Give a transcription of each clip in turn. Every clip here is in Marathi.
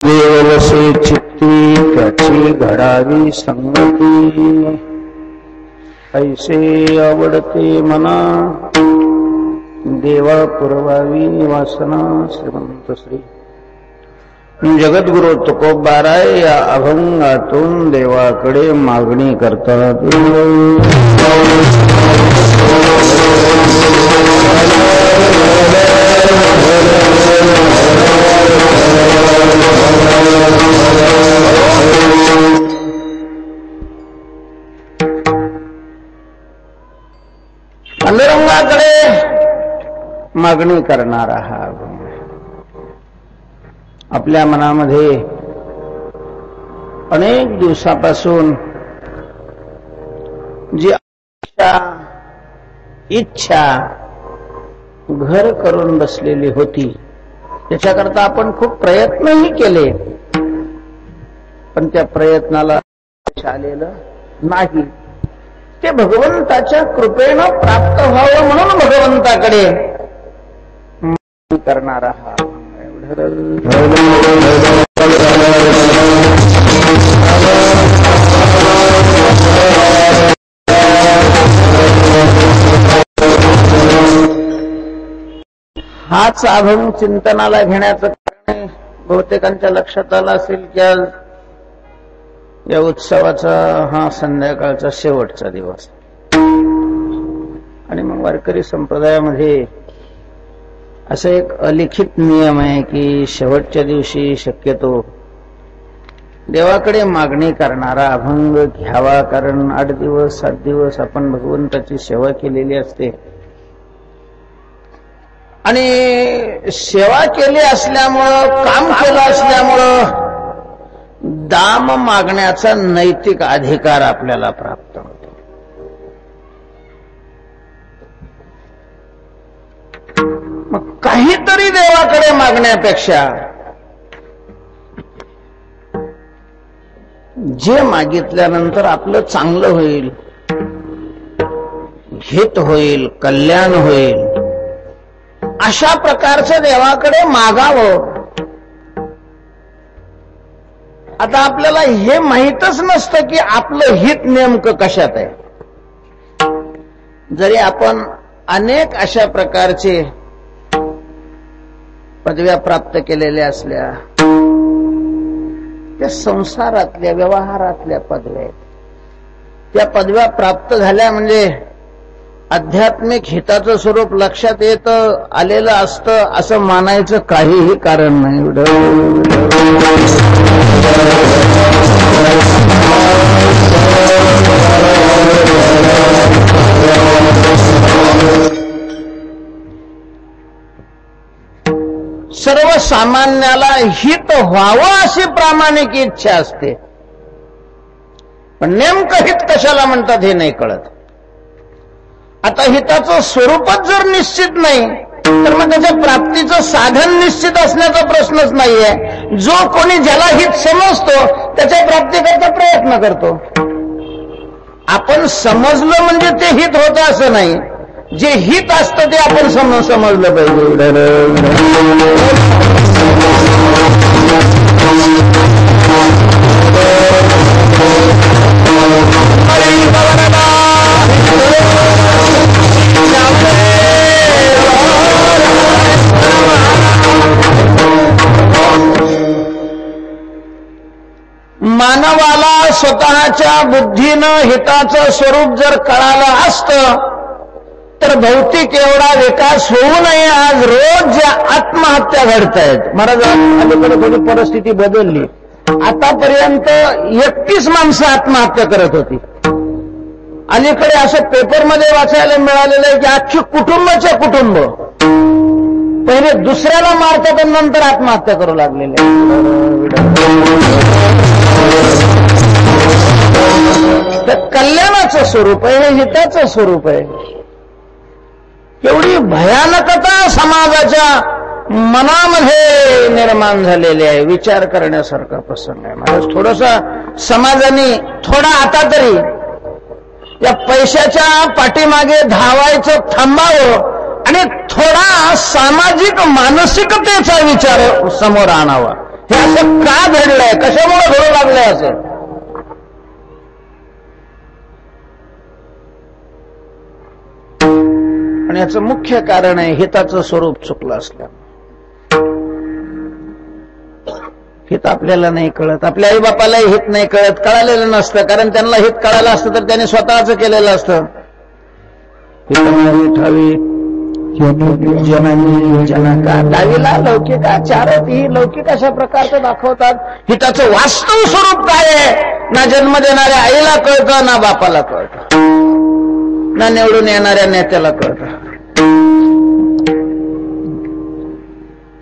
देवसे चित्ती त्याची घडावी संगती, ऐसे आवडते मना देवा पुरवावी वासना. श्रीमंत श्री जगद्गुरु तुकोबाराय या अभंगातून देवाकडे मागणी करतात. पांडुरंगाकडे मागणी करणारा हा अभंग. आपल्या मनामध्ये अनेक दिवसापासून जी इच्छा घर करून बसलेली होती, त्याच्याकरता आपण खूप प्रयत्नही केले, पण त्या प्रयत्नाला यश आलेलं नाही. ते भगवंताच्या कृपेनं प्राप्त व्हावं म्हणून भगवंताकडे करणारा हा. हाच अभंग चिंतनाला घेण्याचं कारण बहुतेकांच्या लक्षात आलं असेल की आज या उत्सवाचा हा संध्याकाळचा शेवटचा दिवस, आणि मग वारकरी संप्रदायामध्ये असं एक अलिखित नियम आहे की शेवटच्या दिवशी शक्यतो देवाकडे मागणी करणारा अभंग घ्यावा, कारण 8 दिवस 7 दिवस आपण भगवंताची सेवा केलेली असते, आणि सेवा केली असल्यामुळं, काम केलं असल्यामुळं दाम मागण्याचा नैतिक अधिकार आपल्याला प्राप्त होतो. मग काहीतरी देवाकडे मागण्यापेक्षा जे मागितल्यानंतर आपलं चांगलं होईल, हित होईल, कल्याण होईल, अशा प्रकारचं देवाकडे मागावं. आता आपल्याला हे माहीतच नसतं की आपलं हित नेमकं कशात आहे. जरी आपण अनेक अशा प्रकारचे पदव्या प्राप्त केलेल्या असल्या, त्या संसारातल्या व्यवहारातल्या पदव्या आहेत. त्या पदव्या प्राप्त झाल्या म्हणजे आध्यात्मिक हिताचं स्वरूप लक्षात येत आलेलं असतं असं मानायचं काहीही कारण नाही. सर्वसामान्याला हित व्हावं अशी प्रामाणिक इच्छा असते, पण नेमकं हित कशाला म्हणतात हे नाही कळत. आता हिताचं स्वरूपच जर निश्चित नाही तर मग त्याच्या प्राप्तीचं साधन निश्चित असण्याचा प्रश्नच नाहीये. जो कोणी ज्याला हित समजतो त्याच्या प्राप्तीकरता प्रयत्न करतो. आपण समजलं म्हणजे ते हित होतं असं नाही, जे हित असतं ते आपण समजलं पाहिजे. मानवाला स्वतःच्या बुद्धीनं हिताचं स्वरूप जर कळालं असतं तर भौतिक एवढा विकास होऊ नये. आज रोज ज्या आत्महत्या घडतायत, महाराज अलीकडे थोडी परिस्थिती बदलली. आतापर्यंत 31 माणसं आत्महत्या करत होती. अलीकडे असं पेपरमध्ये वाचायला मिळालेलं आहे की अख्खी कुटुंबाचे कुटुंब पहिले दुसऱ्याला मारतात आणि नंतर आत्महत्या करू लागलेले. तर कल्याणाचं स्वरूप आहे, हिताचं स्वरूप आहे. एवढी भयानकता समाजाच्या मनामध्ये निर्माण झालेली आहे. विचार करण्यासारखा प्रसंग आहे. महाराज थोडसा समाजाने थोडा आता तरी या पैशाच्या पाठीमागे धावायचं थांबावं आणि थोडा सामाजिक मानसिकतेचा विचार समोर आणावा. हे असं का घडलंय, कशामुळे घडू लागलंय असं? आणि याचं मुख्य कारण आहे हिताचं स्वरूप चुकलं असल्यानं. हित आपल्याला नाही कळत, आपल्या आई बापालाही हित नाही कळत, कळालेलं नसतं. कारण त्यांना हित कळालं असतं तर त्यांनी स्वतःच केलेलं असतं. हितमारी ठावी जननी जनका, डावीला लौकिकाचार, ही लौकिक अशा प्रकारचं दाखवतात. हिताचं वास्तव स्वरूप काय आहे ना जन्म देणाऱ्या आईला कळतं, ना बापाला कळतं, ना निवडून येणाऱ्या नेत्याला कळतं.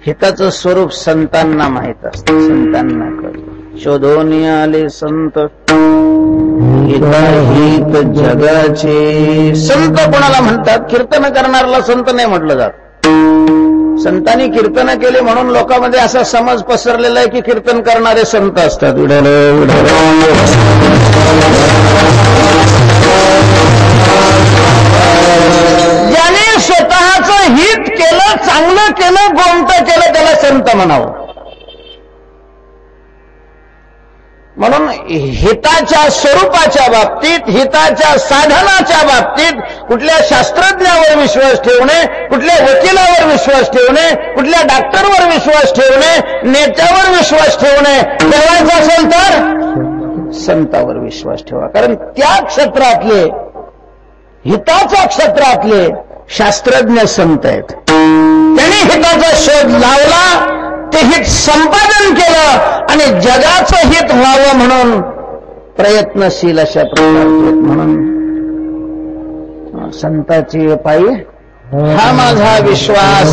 हिताचं स्वरूप संतांना माहित असतं, संतांना कळतं. शोधून आले संत हित जगाचे. संत कोणाला म्हणतात? कीर्तन करणाऱ्याला संत नाही म्हटलं जात. संतांनी कीर्तन केले म्हणून लोकांमध्ये असा समज पसरलेला आहे की कीर्तन करणारे संत असतात. ज्याने स्वतःचं हित केलं, चांगलं केलं, गोमटं केलं, त्याला संत म्हणावं. म्हणून हिताच्या स्वरूपाच्या बाबतीत, हिताच्या साधनाच्या बाबतीत कुठल्या शास्त्रज्ञावर विश्वास ठेवणे, कुठल्या वकिलावर विश्वास ठेवणे, कुठल्या डॉक्टरवर विश्वास ठेवणे, नेत्यावर विश्वास ठेवणे, ठेवायचा असेल तर संतावर विश्वास ठेवा. कारण त्या क्षेत्रातले, हिताच्या क्षेत्रातले शास्त्रज्ञ संत आहेत. त्यांनी हिताचा शोध लावला, ते हित संपादन केलं आणि जगाचं हित व्हावं म्हणून प्रयत्नशील अशा प्रकारचे. म्हणून संताची पायी हा माझा विश्वास,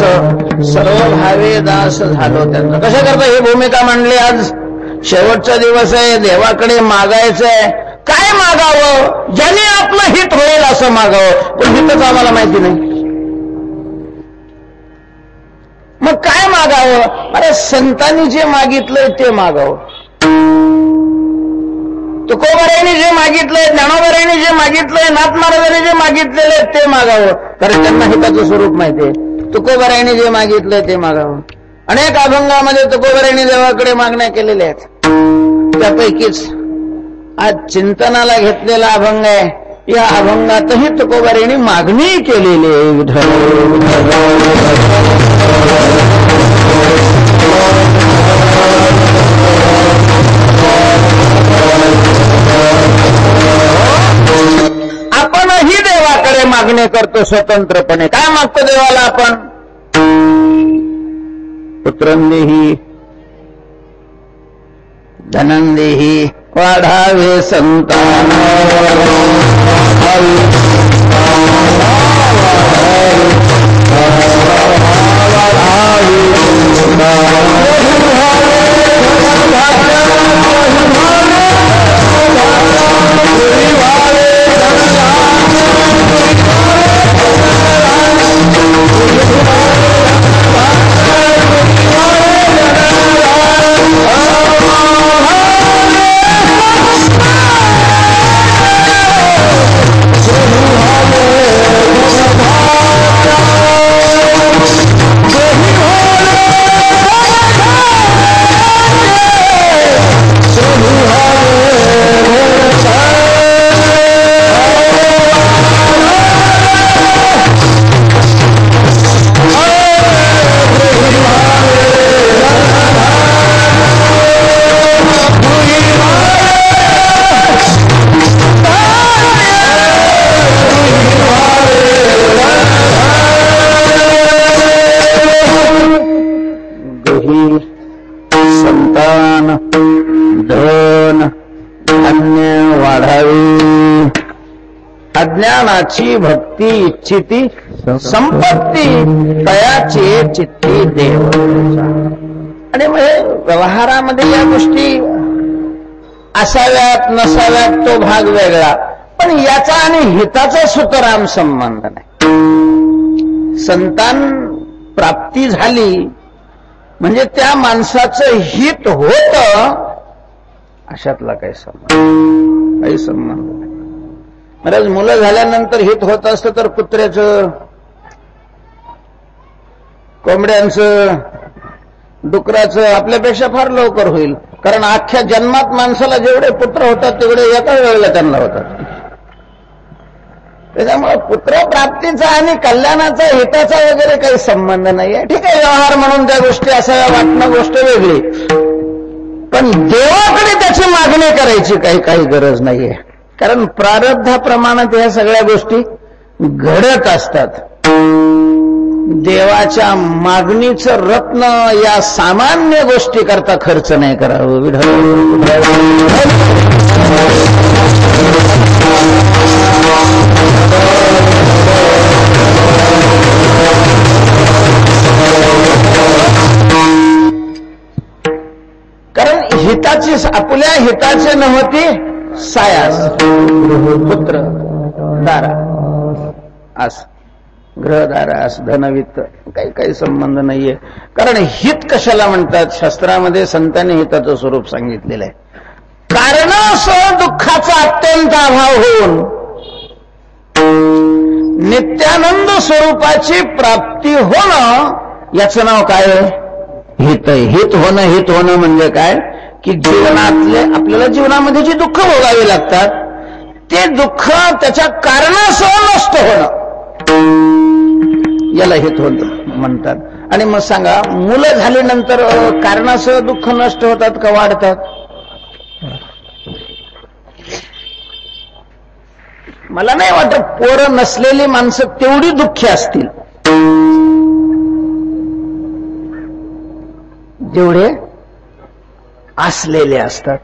सर्व भावे दास झालो त्यांचा. कशा करता ही भूमिका मांडली? आज शेवटचा दिवस आहे, देवाकडे मागायचंय. काय मागावं? ज्याने आपलं हित होईल असं मागावं. पण हितच आम्हाला माहिती नाही, मग काय मागावं? अरे संतांनी जे मागितलंय ते मागावं. तुकोबारायांनी जे मागितलंय, ज्ञानोबारायांनी जे मागितलंय, नाथ महाराजांनी जे मागितलेले ते मागावं. कारण त्यांना हिताचं स्वरूप माहितीये. तुकोबारायांनी जे मागितलंय ते मागावं. अनेक अभंगामध्ये तुकोबारायांनी देवाकडे मागण्या केलेल्या आहेत. त्यापैकीच आज चिंतनाला घेतलेला अभंग आहे. या अभंगातही तुकोबारायांनी मागणी केलेली आहे. आपणही देवाकडे मागणी करतो स्वतंत्रपणे. काय मागतो देवाला आपण? पुत्रं देही, धनं देही, वाढावे संतान, संतान, धन, धान्य वाढावी. अज्ञानाची भक्ती इच्छिती संपत्ती, तयाची चित्ती देव. आणि मग व्यवहारामध्ये या गोष्टी असाव्यात नसाव्यात तो भाग वेगळा, पण याचा आणि हिताचा सुतराम संबंध नाही. संतान प्राप्ती झाली म्हणजे त्या माणसाचं हित होत, अशातला काही संबंध नाही. महाराज मुलं झाल्यानंतर हित होत असतं तर कुत्र्याचं, कोंबड्यांचं, डुकराचं आपल्यापेक्षा फार लवकर होईल, कारण अख्ख्या जन्मात माणसाला जेवढे पुत्र होतात तेवढे एका वेळेला त्यांना होतात. त्याच्यामुळे पुत्रप्राप्तीचा आणि कल्याणाचा हिताचा वगैरे काही संबंध नाहीये. ठीक आहे, व्यवहार म्हणून त्या गोष्टी असाव्या वाटणं गोष्ट वेगळी, पण देवाकडे त्याची मागणी करायची काही गरज नाहीये, कारण प्रारब्धाप्रमाणे ह्या सगळ्या गोष्टी घडत असतात. देवाच्या मागणीचं रत्न या सामान्य गोष्टी करता खर्च नाही करावं. कारण हिताची, आपल्या हिताचे नव्हती सायास, पुत्र दारा आस, ग्रहदारास, धनवित्त, काही संबंध नाहीये. कारण हित कशाला म्हणतात? शास्त्रामध्ये संतांनी हिताचं स्वरूप सांगितलेलं आहे. कारणासह दुःखाचा अत्यंत अभाव होऊन नित्यानंद स्वरूपाची प्राप्ती होणं, याचं नाव काय आहे? हित. हित होणं म्हणजे काय? की जीवनातले, आपल्याला जीवनामध्ये जी दुःख भोगावी लागतात ते दुःख त्याच्या कारणासह नष्ट होणं, याला हित म्हणतात. आणि मग सांगा, मुलं झाल्यानंतर कारणासह दुःख नष्ट होतात का वाढतात? मला नाही वाटत पोरं नसलेली माणसं तेवढी दुःखी असतील जेवढे असलेले असतात.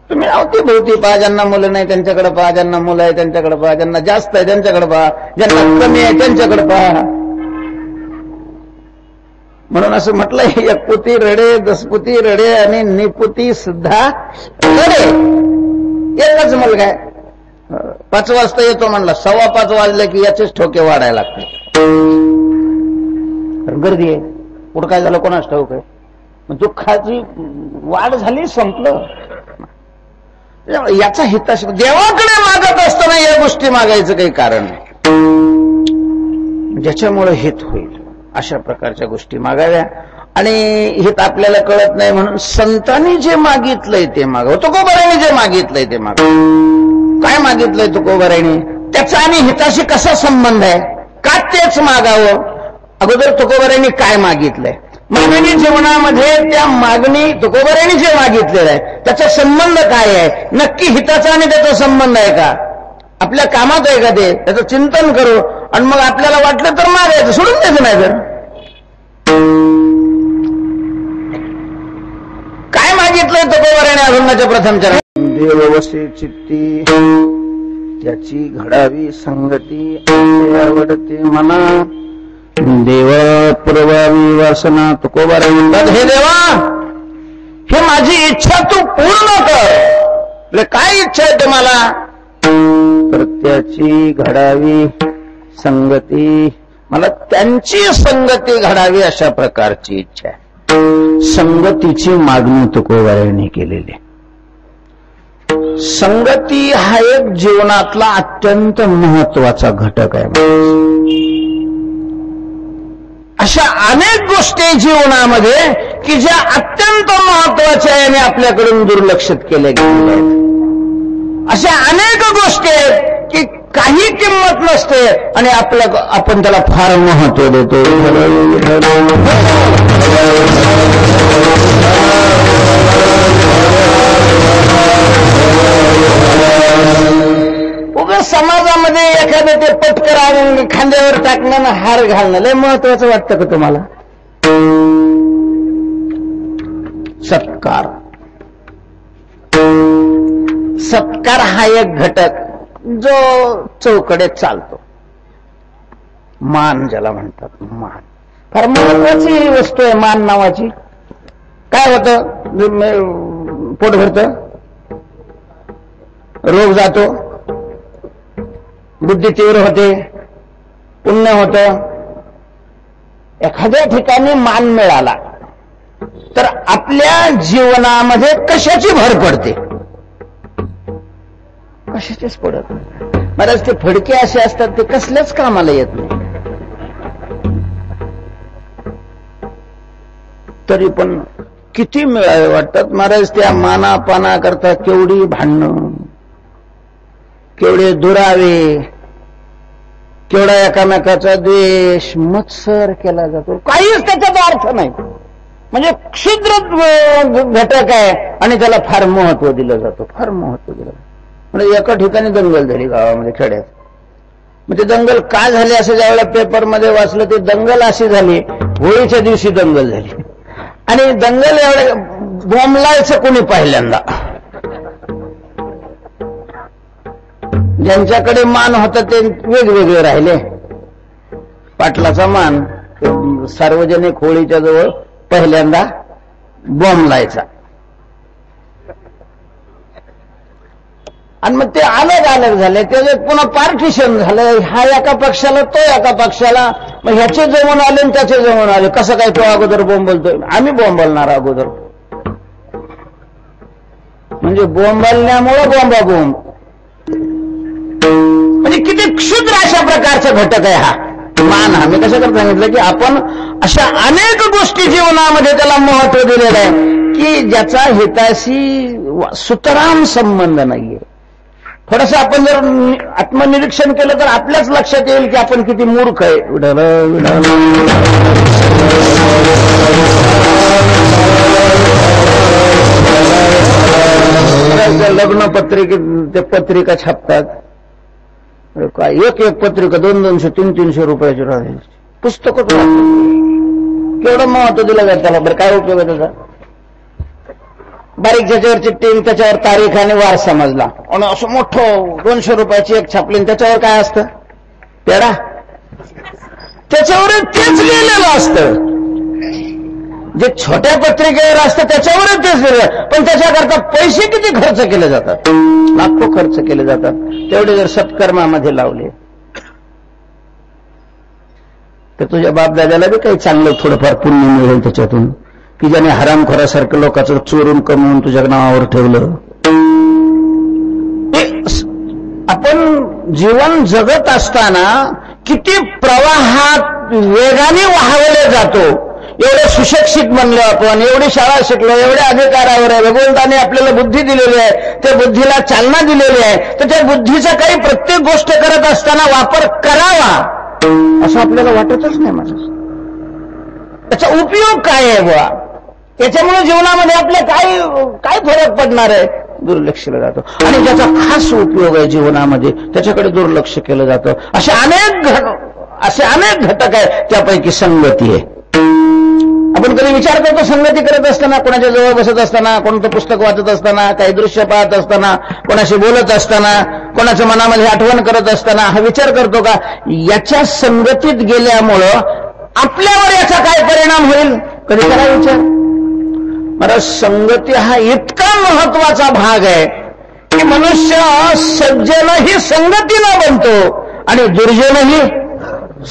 तुम्ही अवती भोवती पहा, ज्यांना मुलं नाही त्यांच्याकडे पहा, ज्यांना मुलं आहे त्यांच्याकडे पहा, ज्यांना जास्त आहे त्यांच्याकडे पहा, ज्यांना कमी आहे त्यांच्याकडे पहा. म्हणून असं म्हटलंय, एकपुती रडे, दसपुती रडे आणि निपुती सुद्धा रडे. एकच मुलगा आहे, 5 वाजता येतो म्हणला, 5:15 वाजले की याचेच ठोके वाढायला लागतात. गर्दी आहे, पुढं काय झालं कोणाच ठाऊक आहे. दुःखाची वाढ झाली, संपलं. याचा हिताशी देवाकडे मागत असताना या गोष्टी मागायचं काही कारण नाही, ज्याच्यामुळे हित होईल अशा प्रकारच्या गोष्टी मागाव्या. आणि हित आपल्याला कळत नाही म्हणून संतांनी जे मागितलंय ते मागावं. तुकोबारायने जे मागितलंय ते मागावं. काय मागितलंय तुकोबारायने? त्याचा आणि हिताशी कसा संबंध आहे? का तेच मागावं? अगोदर तुकोबारायने काय मागितलंय, मागणी जीवनामध्ये त्या मागणी तुकोबारायने जे मागितलेलं आहे त्याचा संबंध काय आहे? नक्की हिताचा आणि त्याचा संबंध आहे का? आपल्या कामात आहे का ते? त्याचं चिंतन करू आणि मग आपल्याला वाटलं तर मागायचं, सोडून द्यायचं. नाही तर काय मागितलंय तुकोबारायने अभंगाच्या प्रथम चरण? देववसे चित्ती त्याची घडावी संगती, आवडते मना देवा पुरवावी वासना. तुकोबाराय म्हणतात, हे देवा, हे माझी इच्छा तू पूर्ण कर. काय इच्छा आहे तुम्हाला? तर त्याची घडावी संगती, मला त्यांची संगती घडावी अशा प्रकारची इच्छा आहे. संगतीची मागणी तुकोबारायने केलेली. संगती हा एक जीवनातला अत्यंत महत्वाचा घटक आहे. अशा अनेक गोष्टी जीवनामध्ये की ज्या अत्यंत महत्वाच्या आहे आणि आपल्याकडून दुर्लक्षित केल्या गेलेल्या आहेत. अशा अनेक गोष्टी आहेत की काही किंमत नसते आणि आपण त्याला फार महत्व देतो. उगाच समाजामध्ये एखादं ते पटकर आणून खांद्यावर टाकणं, हार घालणं लय महत्वाचं वाटतं का तुम्हाला? सत्कार, सत्कार हा एक घटक जो चौकडेत चालतो. मान ज्याला म्हणतात, मान फार महत्वाची वस्तू आहे. मान नावाची काय होतं? पोट भरतं, रोग जातो, बुद्धी तीव्र होते, पुण्य होतं. एखाद्या ठिकाणी मान मिळाला तर आपल्या जीवनामध्ये कशाची भर पडते? कशाचीच पडत नाही. महाराज, ते फडके असे असतात ते कसल्याच कामाला येत नाही. तरी पण किती मिळावे वाटतात महाराज. त्या मानापाना करता केवढी भांडणं, केवढे दुरावे, केवढा एकामेकाचा द्वेष मत्सर केला जातो. काहीच त्याच्यात अर्थ नाही. म्हणजे क्षुद्र घटक आहे आणि त्याला फार महत्व दिलं जातं, फार महत्व दिलं जातं. म्हणजे एका ठिकाणी दंगल झाली गावामध्ये, खेड्यात. मग ते दंगल का झाली असं ज्यावेळेला पेपरमध्ये वाचलं, ते दंगल अशी झाली, होळीच्या दिवशी दंगल झाली. आणि दंगल एवढे बोंबलायचं कोणी पहिल्यांदा. ज्यांच्याकडे मान होता ते वेगवेगळे राहिले. पाटलाचा मान सार्वजनिक होळीच्या जवळ पहिल्यांदा बोंबलायचा. आणि मग ते अलग अलग झाले, त्याच्यात पुन्हा पार्टिशन झालं. हा एका पक्षाला, तो एका पक्षाला. मग ह्याचे जमून आले आणि त्याचे जमून आले. कसं काय तो अगोदर बोंबलतोय, आम्ही बोंबलणार अगोदर. म्हणजे बोंबलण्यामुळं बोंबाबोंब. म्हणजे किती क्षुद्र अशा प्रकारचा घटक आहे हा मान. हा मी कशाकडे सांगितलं की आपण अशा अनेक गोष्टी जीवनामध्ये त्याला महत्व दिलेलं आहे की ज्याचा हिताशी सुतराम संबंध नाहीये. थोडंसं आपण जर आत्मनिरीक्षण केलं तर आपल्याच लक्षात येईल की आपण किती मूर्ख आहे. लग्न पत्रिकेत ते पत्रिका छापतात. काय एक एक पत्रिका 200-200, 300-300 रुपयाची राहील. पुस्तकच केवढं महत्व दिलं जातं त्याला. बरं काय उपयोग आहे त्याचा. बारीक त्याच्यावर चिठ्ठी, त्याच्यावर तारीख आणि वार समजला. आणि असं मोठं 200 रुपयाची एक छापली, त्याच्यावर काय असतं, पेढा. त्याच्यावर तेच लिहिलेलं असतं. जे छोट्या पत्रिकेवर असतं त्याच्यावरच तेच लिहिलं. पण त्याच्याकरता पैसे किती खर्च केले जातात, लाखो खर्च केले जातात. तेवढे जर सत्कर्मामध्ये लावले तर तुझ्या बापदादाला बी काही चांगलं थोडंफार पुण्य मिळेल त्याच्यातून, की ज्याने हरामखोरासारखं लोकांचं चोरून कमवून तुझ्या नावावर ठेवलं. आपण जीवन जगत असताना किती प्रवाहात वेगाने वाहवले जातो. एवढे सुशिक्षित बनलो आपण, एवढी शाळा शिकलो, एवढ्या अधिकारावर आहे. भगवंताने आपल्याला बुद्धी दिलेली आहे, त्या बुद्धीला चालना दिलेली आहे. तर त्या बुद्धीचा काही प्रत्येक गोष्ट करत असताना वापर करावा असं आपल्याला वाटतच नाही. माझं त्याचा उपयोग काय आहे बुवा, त्याच्यामुळे जीवनामध्ये आपल्या काय फरक पडणार आहे, दुर्लक्ष केलं जातं. आणि ज्याचा खास उपयोग आहे जीवनामध्ये त्याच्याकडे दुर्लक्ष केलं जातं. असे अनेक घटक आहे. त्यापैकी संगती आहे. आपण कधी विचार करतो संगती करत असताना, कोणाच्या जवळ बसत असताना, कोणतं पुस्तक वाचत असताना, काही दृश्य पाहत असताना, कोणाशी बोलत असताना, कोणाच्या मनामध्ये आठवण करत असताना हा विचार करतो का याच्या संगतीत गेल्यामुळं आपल्यावर याचा काय परिणाम होईल. कधी करा विचार. मला संगती हा इतका महत्वाचा भाग आहे की मनुष्य सज्जनही संगतीनं बनतो आणि दुर्जनही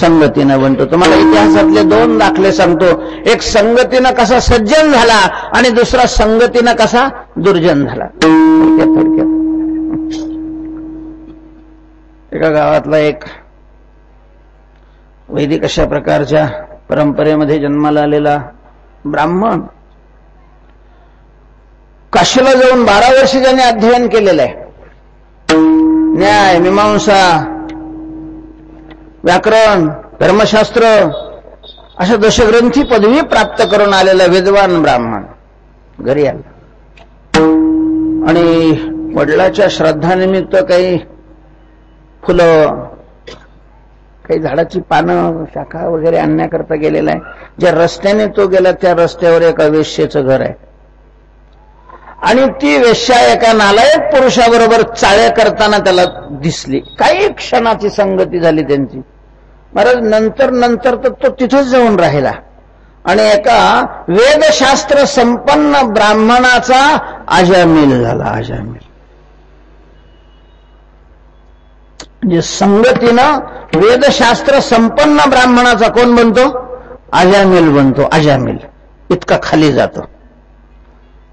संगतीनं बनतो. तुम्हाला इतिहासातले 2 दाखले सांगतो. एक संगतीनं कसा सज्जन झाला आणि दुसरा संगतीनं कसा दुर्जन झाला. थोडक्यात एका गावातला एक वैदिक अशा प्रकारच्या परंपरेमध्ये जन्माला आलेला ब्राह्मण, काशीला जाऊन 12 वर्ष ज्याने अध्ययन केलेलं आहे. न्याय, मीमांसा, व्याकरण, धर्मशास्त्र अशा दशग्रंथी पदवी प्राप्त करून आलेला विद्वान ब्राह्मण घरी आला आणि वडिलाच्या श्राद्धानिमित्त काही फुलं, काही झाडाची पानं, शाखा वगैरे आणण्याकरता गेलेला आहे. ज्या रस्त्याने तो गेला त्या रस्त्यावर एका वेश्येचं घर आहे आणि ती वेश्या एका नालायक पुरुषाबरोबर चाळे करताना त्याला दिसली. काही क्षणाची संगती झाली त्यांची. महाराज नंतर तर तो तिथंच जाऊन राहिला आणि एका वेदशास्त्र संपन्न ब्राह्मणाचा अजामिल झाला. अजामिल म्हणजे संगतीनं वेदशास्त्र संपन्न ब्राह्मणाचा कोण बनतो, अजामिल बनतो. अजामिल इतका खाली जातो.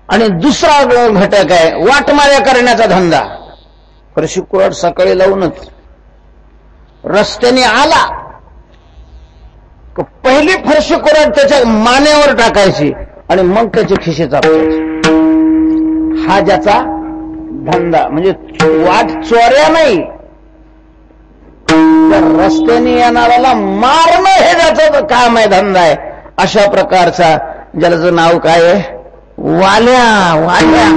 आणि दुसरा घटक आहे वाटमाऱ्या करण्याचा धंदा. शुक्रवार सकाळी लावूनच रस्त्याने आला पहिली फरशी कुराड त्याच्या मानेवर टाकायची आणि मग त्याचे खिसे चापवायचे. हा ज्याचा धंदा, म्हणजे वाट चोऱ्या नाही, तर रस्त्याने येणाऱ्याला मारणं हे ज्याचं काम आहे, धंदा आहे. अशा प्रकारचा, ज्याचं नाव काय आहे, वाल्या. वाल्या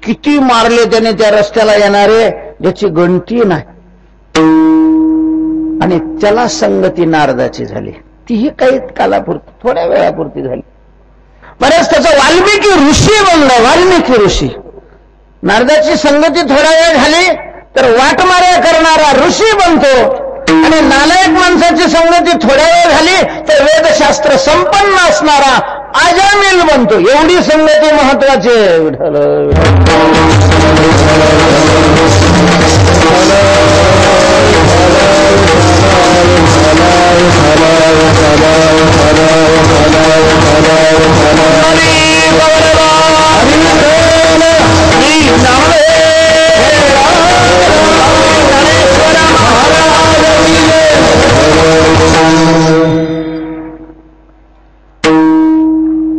किती मारले त्याने त्या रस्त्याला येणारे, ज्याची गणती नाही. आणि त्याला संगती नारदाची झाली, तीही काही कालापुरती, थोड्या वेळापुरती झाली. बरेच त्याचा वाल्मिकी ऋषी बनला. वाल्मिकी ऋषी, नारदाची संगती थोडा वेळ झाली तर वाटमाऱ्या करणारा ऋषी बनतो. आणि नालायक माणसाची संगती थोड्या वेळ झाली तर वेदशास्त्र संपन्न असणारा अजामिल बनतो. एवढी संगती महत्वाची आहे.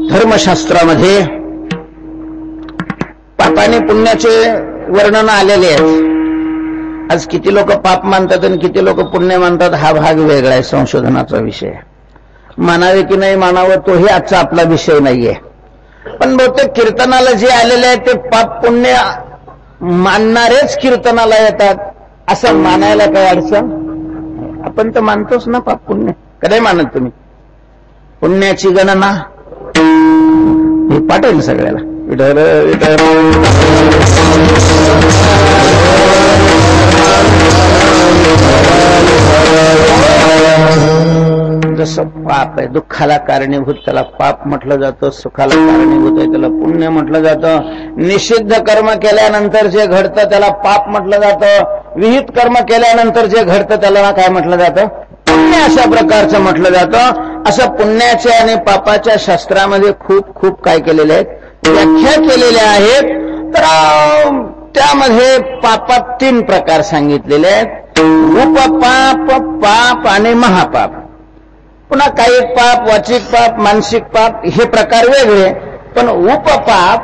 धर्मशास्त्रामध्ये पाप आणि पुण्याचे वर्णन आलेले आहेत. आज किती लोक पाप मानतात आणि किती लोक पुण्य मानतात हा भाग वेगळा आहे, संशोधनाचा विषय. मानावे की नाही मानावं तोही आजचा आपला विषय नाहीये. पण बहुतेक कीर्तनाला जे आलेले आहेत ते पाप पुण्य मानणारेच कीर्तनाला येतात, असं मानायला काही अडचण. आपण तर मानतोच ना पाप पुण्य. कधी मानत तुम्ही? पुण्याची गणना हे पाठेल सगळ्याला. जसं पाप आहे दुःखाला कारणीभूत, त्याला पाप म्हटलं जातं. सुखाला कारणीभूत आहे त्याला पुण्य म्हटलं जातं. निषिद्ध कर्म केल्यानंतर जे घडतं त्याला पाप म्हटलं जातं. विहित कर्म केल्यानंतर जे घडतं त्याला काय म्हटलं जातं? पुण्य. अशा प्रकारचं म्हटलं जातं. असं पुण्याच्या आणि पापाच्या शास्त्रामध्ये खूप खूप काय केलेले आहेत, व्याख्या केलेल्या आहेत. तर त्यामध्ये पापात 3 प्रकार सांगितलेले आहेत: उपपाप, पाप आणि महापाप. पुन्हा काही पाप, वाचिक पाप, मानसिक पाप हे प्रकार वेगळे. पण उपपाप,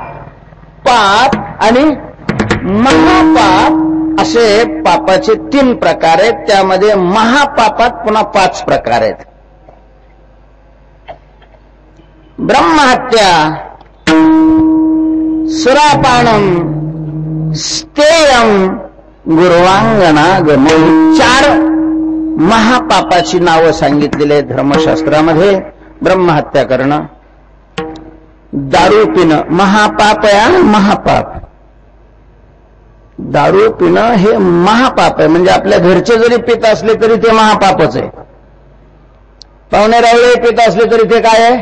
पाप आणि महापाप असे पापाचे 3 प्रकार आहेत. त्यामध्ये महापापात पुन्हा 5 प्रकार आहेत. ब्रह्महत्या, सुरापानम, स्तेयम, गुरुवांगनागम, 4 महापापाची नावं सांगितलेली आहेत धर्मशास्त्रामध्ये. ब्रह्महत्या करणं, दारू पिणं महापाप आहे. महापाप, दारू पिणं हे महापाप आहे. म्हणजे आपल्या घरचे जरी पित असले तरी ते महापापच आहे. पाहुणे रावळे पित असले तरी ते काय आहे?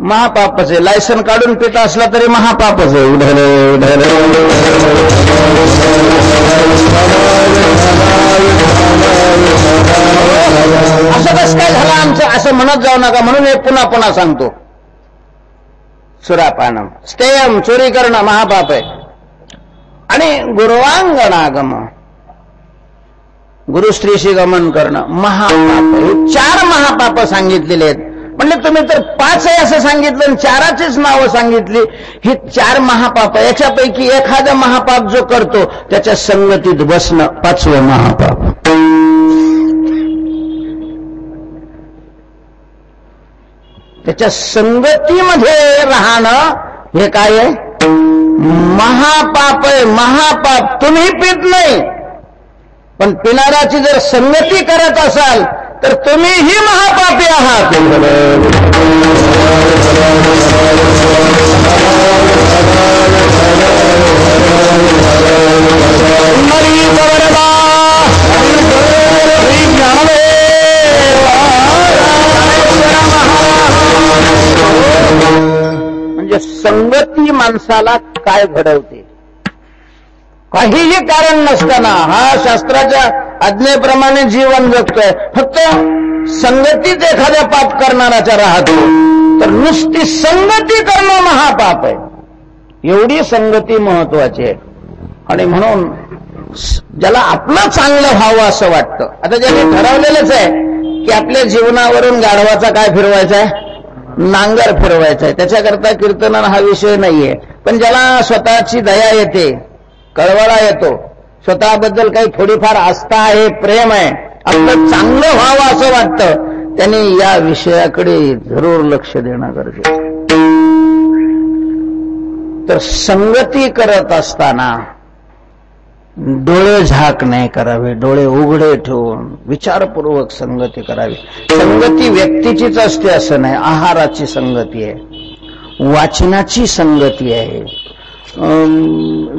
महापापच आहे. लायसन काढून पित असला तरी महापापच आहे. असं कसं काय झालं आमचं, असं म्हणत जाऊ नका. म्हणून हे पुन्हा पुन्हा सांगतो. सुरापानम, स्तेयम, चोरी करणं महापाप आहे. आणि गुरुवांगनागम, गुरुस्त्रीशी गमन करणं महापाप. हे 4 महापाप सांगितलेले आहेत. म्हणजे तुम्ही तर 5 आहे असं सांगितलं आणि 4चीच नावं सांगितली. ही 4 महापाप. याच्यापैकी एखादं महापाप जो करतो त्याच्या संगतीत बसणं 5वं महापाप. त्याच्या संगतीमध्ये राहणं हे काय आहे? महापाप आहे. महापाप. तुम्ही पित नाही पण पिणाऱ्याची जर संगती करत असाल तर तुम्हीही महापापी आहात. म्हणजे संगती माणसाला काय घडवते, काहीही कारण नसताना हा शास्त्राच्या आज्ञेप्रमाणे जीवन जगतोय. फक्त संगतीत एखाद्या पाप करणाराच्या राहतो तर नुसती संगती करणं महापाप आहे. एवढी संगती महत्वाची आहे. आणि म्हणून ज्याला आपलं चांगलं व्हावं असं वाटतं, आता ज्याने ठरवलेलंच आहे की आपल्या जीवनावरून गाढवाचा काय फिरवायचा आहे, नांगर फिरवायचा आहे. त्याच्याकरता कीर्तन हा विषय नाहीये. पण ज्याला स्वतःची दया येते, कळवळा येतो, स्वतःबद्दल काही थोडीफार आस्था आहे, प्रेम आहे, आपलं चांगलं व्हावं असं वाटतं, त्यांनी या विषयाकडे जरूर लक्ष देणं गरजेचं. तर संगती करत असताना डोळे झाक नाही करावे, डोळे उघडे ठेवून विचारपूर्वक संगती करावी. संगती व्यक्तीचीच असते असं नाही, आहाराची संगती आहे, वाचनाची संगती आहे,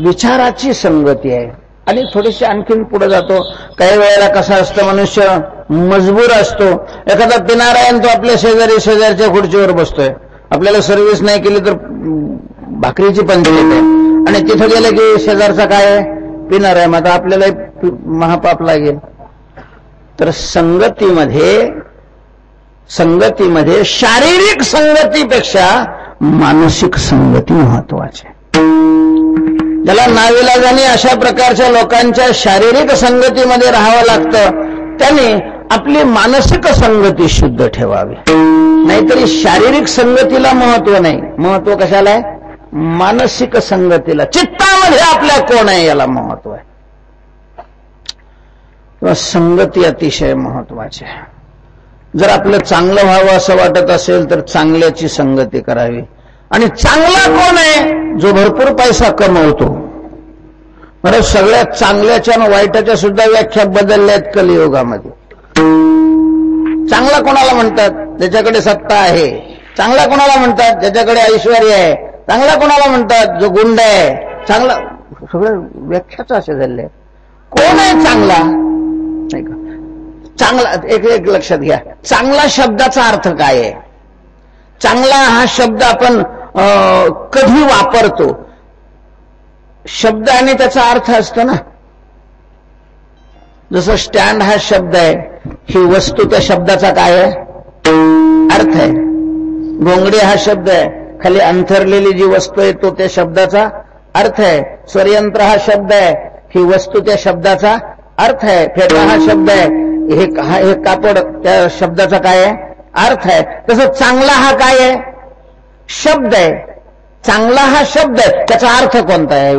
विचाराची संगती आहे. आणि थोडीशी आणखीन पुढे जातो. काही वेळेला कसं असतं, मनुष्य मजबूर असतो. एखादा पिणारा आहे तो आपल्या शेजारच्या खुर्चीवर बसतोय, आपल्याला सर्व्हिस नाही केली तर भाकरीची पंचायत आहे, आणि तिथं गेलं की शेजारचा काय आहे, पिणार आहे, मग आपल्याला महापाप लागेल. तर संगतीमध्ये शारीरिक संगतीपेक्षा मानसिक संगती महत्वाची. ज्याला नाविलाजाने अशा प्रकारच्या लोकांच्या शारीरिक संगतीमध्ये राहावं लागतं, त्याने आपली मानसिक संगती शुद्ध ठेवावी. नाहीतरी शारीरिक संगतीला महत्व नाही, महत्व कशाला आहे, मानसिक संगतीला. चित्तामध्ये आपल्या कोण आहे याला महत्व आहे. किंवा संगती अतिशय महत्वाची आहे. जर आपलं चांगलं व्हावं असं वाटत असेल तर चांगल्याची संगती करावी. आणि चांगला कोण आहे, जो भरपूर पैसा कमवतो. बरं, सगळ्यात चांगल्याच्या आणि वाईटाच्या सुद्धा व्याख्या बदलल्या आहेत कलियुगामध्ये. चांगला कोणाला म्हणतात, ज्याच्याकडे सत्ता आहे. चांगला कोणाला म्हणतात, ज्याच्याकडे ऐश्वर्य आहे. चांगला कोणाला म्हणतात, जो गुंड आहे. चांगला, सगळं व्याख्याच असे झाले. कोण आहे चांगला, नाही का? चांगला एक लक्षात घ्या, चांगला शब्दाचा अर्थ काय आहे. चांगला हा शब्द आपण कधी वापरतो, शब्द आणि त्याचा अर्थ असतो ना. जसं स्टँड हा शब्द आहे, ही वस्तू त्या शब्दाचा काय आहे, अर्थ आहे. घोंगडी हा शब्द आहे, खाली अंथरलेली जी वस्तू आहे तो त्या शब्दाचा अर्थ आहे. स्वरयंत्र हा शब्द आहे, ही वस्तू त्या शब्दाचा अर्थ आहे. फेटा हा शब्द आहे, हे कापड त्या शब्दाचा काय आहे, अर्थ आहे. तसं चांगला हा काय आहे, शब्द आहे. चांगला हा शब्द आहे, त्याचा अर्थ कोणता आहे.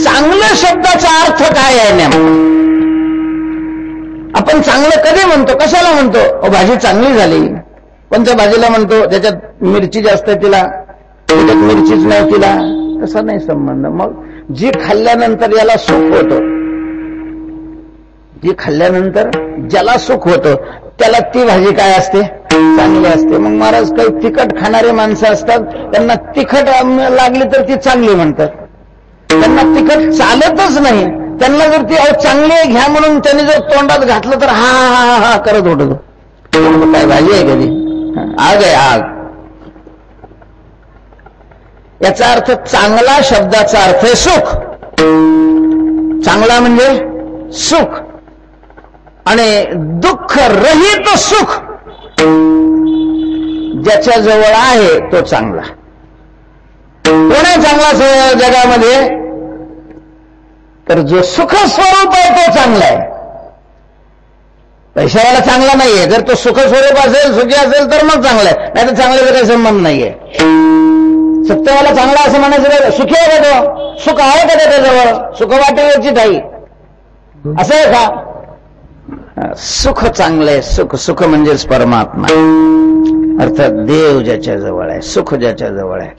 चांगल्या शब्दाचा अर्थ काय आहे नेमका. आपण चांगलं कधी म्हणतो, कशाला म्हणतो, भाजी चांगली झाली. पण त्या भाजीला म्हणतो ज्याच्यात मिरची जास्त आहे तिला, त्याच्यात मिरचीच नाही तिला, तसा नाही संबंध. मग जी खाल्ल्यानंतर याला सुख होतं, जी खाल्ल्यानंतर ज्याला सुख होतं त्याला ती भाजी काय असते, चांगली असते. मग महाराज काही तिखट खाणारे माणसं असतात, त्यांना तिखट लागली तर ती चांगली म्हणतात. त्यांना तिखट चालतच नाही, त्यांना जर ती चांगली आहे घ्या म्हणून त्यांनी जर तोंडात घातलं तर हा हा हा करत होतो. काय भाजी आहे कधी, आग आहे आग. याचा अर्थ, चांगला शब्दाचा अर्थ आहे सुख. चांगला म्हणजे सुख, आणि दुःख रहित सुख ज्याच्या जवळ आहे तो चांगला. कोण आहे चांगला जगामध्ये, तर जो सुख स्वरूप आहे तो चांगला आहे. पैशावाला चांगला नाहीये. जर तो सुख स्वरूप असेल, सुखी असेल तर मग चांगला आहे, नाही तर चांगल्याचा काही संबंध नाहीये. सत्तेवाला चांगला असं म्हणायचं, सुखी आहे का तो, सुख आहे का त्याच्याजवळ, सुख वाटेवरची ठाई, असं आहे का. सुख चांगलं आहे. सुख म्हणजेच परमात्मा, अर्थात देव ज्याच्या जवळ आहे, सुख ज्याच्या जवळ आहे.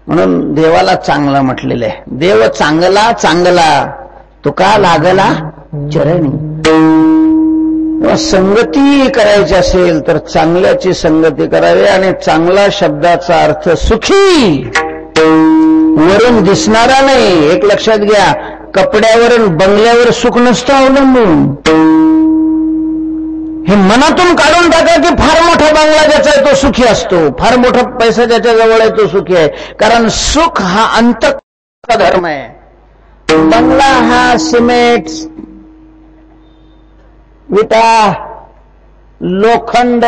म्हणून देवाला चांगलं म्हटलेलं आहे. देव चांगला चांगला तुका लागला चरणी. संगती करायची असेल तर चांगल्याची संगती करावी. आणि चांगला शब्दाचा अर्थ सुखी, वरून दिसणारा नाही. एक लक्षात घ्या, कपड्यावर बंगल्यावर सुख नसतं अवलंबून. हे मनातून काढून टाका की फार मोठा बंगला ज्याचा आहे तो सुखी असतो, फार मोठा पैसा ज्याच्या जवळ आहे तो सुखी आहे. कारण सुख हा अंतःकरण धर्म आहे. बंगला हा सिमेंट विटा, लोखंड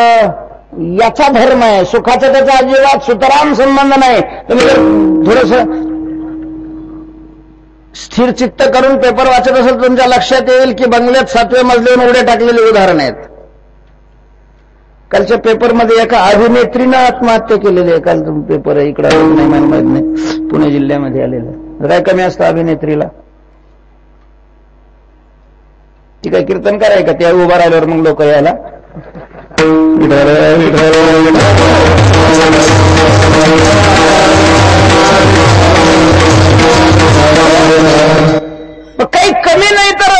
याचा धर्म आहे. सुखाचा त्याचा अजिबात सुतराम संबंध नाही. तुम्ही जर थोडस स्थिर चित्त करून पेपर वाचत असेल तुमच्या लक्षात येईल की बंगल्यात 7व्या मजल्यावर उड्या टाकलेले उदाहरण आहेत. कालच्या पेपरमध्ये एका अभिनेत्रीनं आत्महत्या केलेली आहे. काल पेपर आहे इकडे नाही माहित नाही, पुणे जिल्ह्यामध्ये आलेलं. काय कमी असतं अभिनेत्रीला? ती काय कीर्तनकार आहे का? त्या उभा राहिल्यावर मग लोक यायला काही कमी नाही तर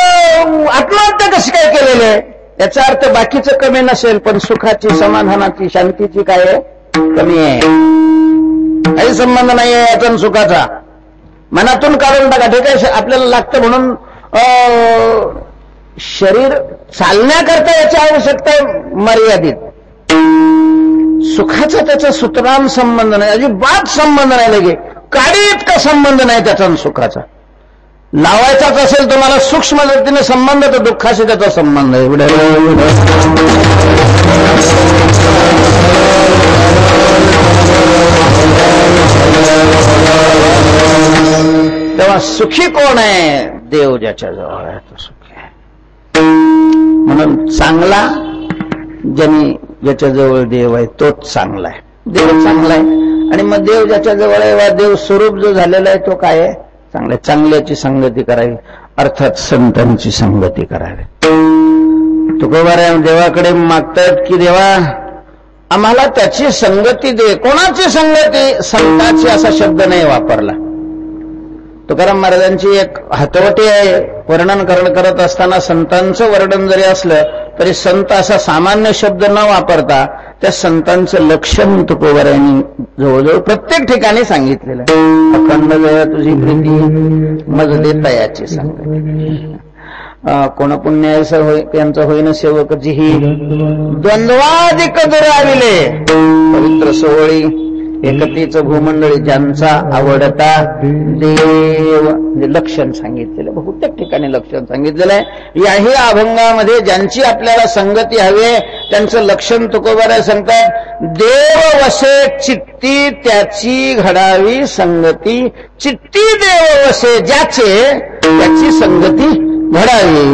आत्महत्या कशी काय केलेली आहे? याचा अर्थ बाकीचं कमी नसेल पण सुखाची, समाधानाची, शांतीची काय आहे? कमी आहे. काही संबंध नाही आहे याचा सुखाचा. मनातून काढून टाका. ठीक आहे, आपल्याला लागतं म्हणून शरीर चालण्याकरता याची आवश्यकता मर्यादित. सुखाचा त्याचा सुतराम संबंध नाही, अजिबात संबंध नाही. लगे काडी इतका संबंध नाही त्याचा सुखाचा. लावायचाच असेल तुम्हाला सूक्ष्म गतीने संबंध तर दुःखाशी त्याचा संबंध आहे. तेव्हा सुखी कोण आहे? देव ज्याच्या जवळ आहे तो सुखी आहे. म्हणून चांगला ज्यांनी ज्याच्या जवळ देव आहे तोच चांगला आहे. देव चांगला आहे आणि मग देव ज्याच्या जवळ आहे वा देव स्वरूप जो झालेला आहे तो काय आहे? चांगला. चांगल्याची संगती करावी, अर्थात संतांची संगती करावी. तुकोबाराय देवाकडे मागतायत की देवा आम्हाला त्याची संगती दे. कोणाची संगती? संताची असा शब्द नाही वापरला. तुकाराम महाराजांची एक हातवटी आहे. वर्णन करत असताना संतांचं वर्णन जरी असलं तरी संत असा सामान्य शब्द न वापरता त्या संतांचं लक्षण तुकोबारायांनी जवळजवळ प्रत्येक ठिकाणी सांगितलेलं आहे. अखंड जया तुझी प्रीती मज देता याची संगती. कोण पुण्यायचं होय त्यांचं होईन सेवक जिही द्वंद्वाधिक दुराविले पवित्र सोहळी एकतीच भूमंडळी ज्यांचा आवडता देव. लक्षण सांगितलेलं बहुतेक ठिकाणी लक्षण सांगितलेलं आहे. याही अभंगामध्ये ज्यांची आपल्याला संगती हवी त्यांचं लक्षण तुकोबाराय सांगतात. देव वसे चित्ती त्याची घडावी संगती. चित्ती देव वसे ज्याचे त्याची संगती घडावी.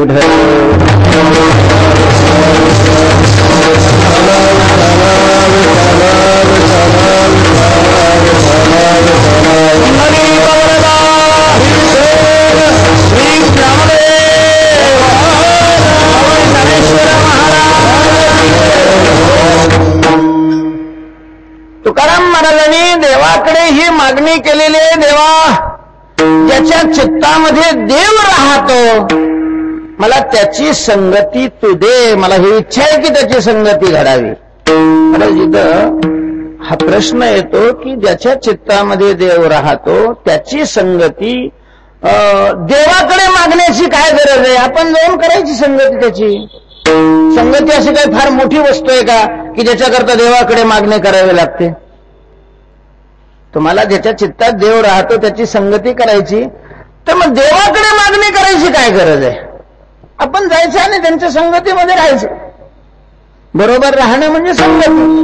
तुकाराम महाराजांनी देवाकडे ही मागणी केलेली आहे. देवा ज्याच्या चित्तामध्ये देव राहतो मला त्याची संगती तू दे. मला ही इच्छा आहे की त्याची संगती घडावी. मला जिथं हा प्रश्न येतो की ज्याच्या चित्तामध्ये देव राहतो त्याची संगती देवाकडे मागण्याची काय गरज आहे? आपण जाऊन करायची संगती त्याची. संगती अशी काही फार मोठी वस्तू आहे का की ज्याच्याकरता देवाकडे मागणी करावी लागते? तुम्हाला ज्याच्या चित्तात देव राहतो त्याची संगती करायची तर मग देवाकडे मागणी करायची काय गरज आहे? आपण जायचं आणि त्यांच्या संगतीमध्ये राहायचं. बरोबर राहणं म्हणजे संगती.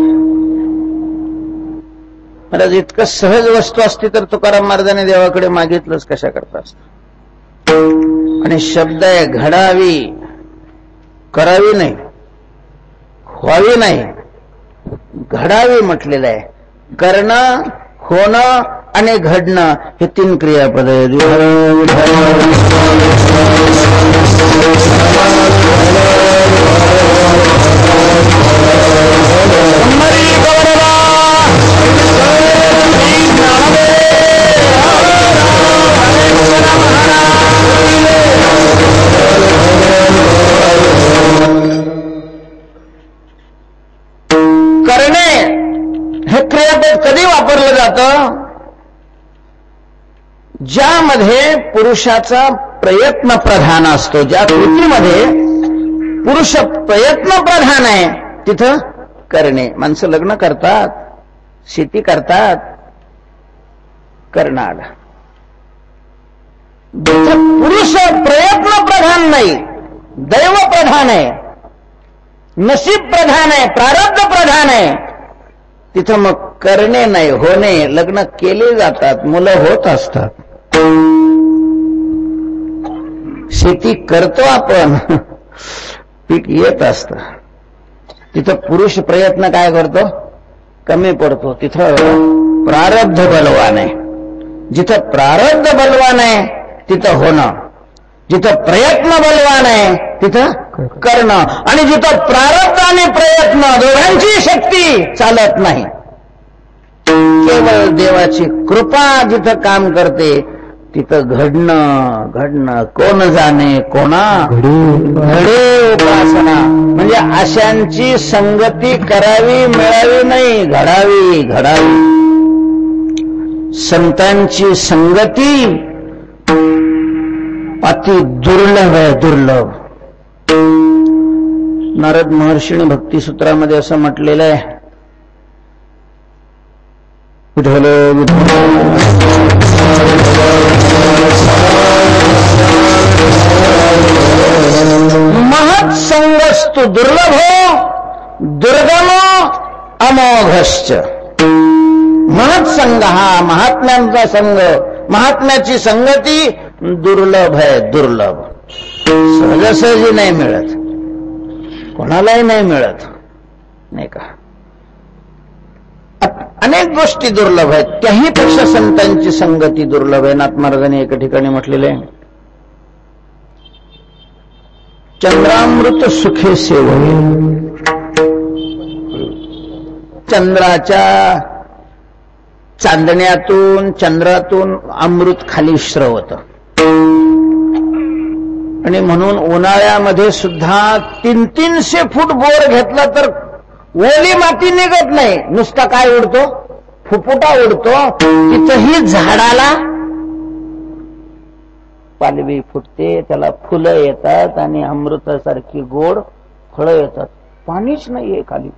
मला इतकं सहज वस्तू असती तर तुकाराम महाराजांनी देवाकडे मागितलंच कशा करता असतं. आणि शब्द आहे घडावी, करावी नाही, व्हावी नाही, घडावी म्हटलेलं आहे. करणं, होणं आणि घडणं हे 3 क्रियापद आहेत. करणे हे क्रियापद कधी वापरलं जातं? ज्यामध्ये पुरुषाचा प्रयत्न प्रधान असतो. ज्या कृतीमध्ये पुरुष प्रयत्न प्रधान आहे तिथं करणे. माणसं लग्न करतात, शेती करतात, करणं आला. जिथं पुरुष प्रयत्न प्रधान नाही दैव प्रधान आहे नशीब प्रधान आहे, प्रारब्ध प्रधान आहे, तिथं मग करणे नाही होणे, लग्न केले जातात, मुलं होत असतात, शेती करतो आपण, पीक येत असत. तिथं पुरुष प्रयत्न काय करतो, कमी पडतो. तिथं प्रारब्ध बलवान आहे. जिथं प्रारब्ध बलवान आहे तिथं होणं, जिथं प्रयत्न बलवान आहे तिथं करणं, आणि जिथं प्रारब्ध आणि प्रयत्न दोघांची शक्ती चालत नाही, केवळ देवाची कृपा जिथं काम करते तिथं घडणं कोण जाणे कोणा घडे उपासना. म्हणजे अशांची संगती करावी मिळावी नाही, घडावी. संतांची संगती अति दुर्लभ आहे, दुर्लभ. नारद महर्षीने भक्तिसूत्रामध्ये असं म्हटलेलं आहे, विठ्ठल महत्संगस्तु दुर्लभो दुर्गमो अमोघश्च. महत्संग हा महात्म्यांचा संघ, महात्म्याची संगती दुर्लभ आहे, दुर्लभ. सहजासहजी नाही मिळत, कोणालाही नाही मिळत, नाही का. अनेक गोष्टी दुर्लभ आहेत, त्याही पेक्षा संतांची संगती दुर्लभ आहे. नाथ महाराजांनी एका ठिकाणी म्हटलेले आहे, चंद्रामृत सुखे सेवये. चंद्राच्या चांदण्यातून चंद्रातून अमृत खाली स्रवत, आणि म्हणून उन्हाळ्यामध्ये सुद्धा 300 फूट बोर घेतला तर ओली माती निघत नाही, नुसता काय उडतो, फुफुटा उडतो. तिथंही झाडाला पालवी फुटते, त्याला फुलं येतात आणि अमृतासारखी गोड फळं येतात. पाणीच नाहीये खाली.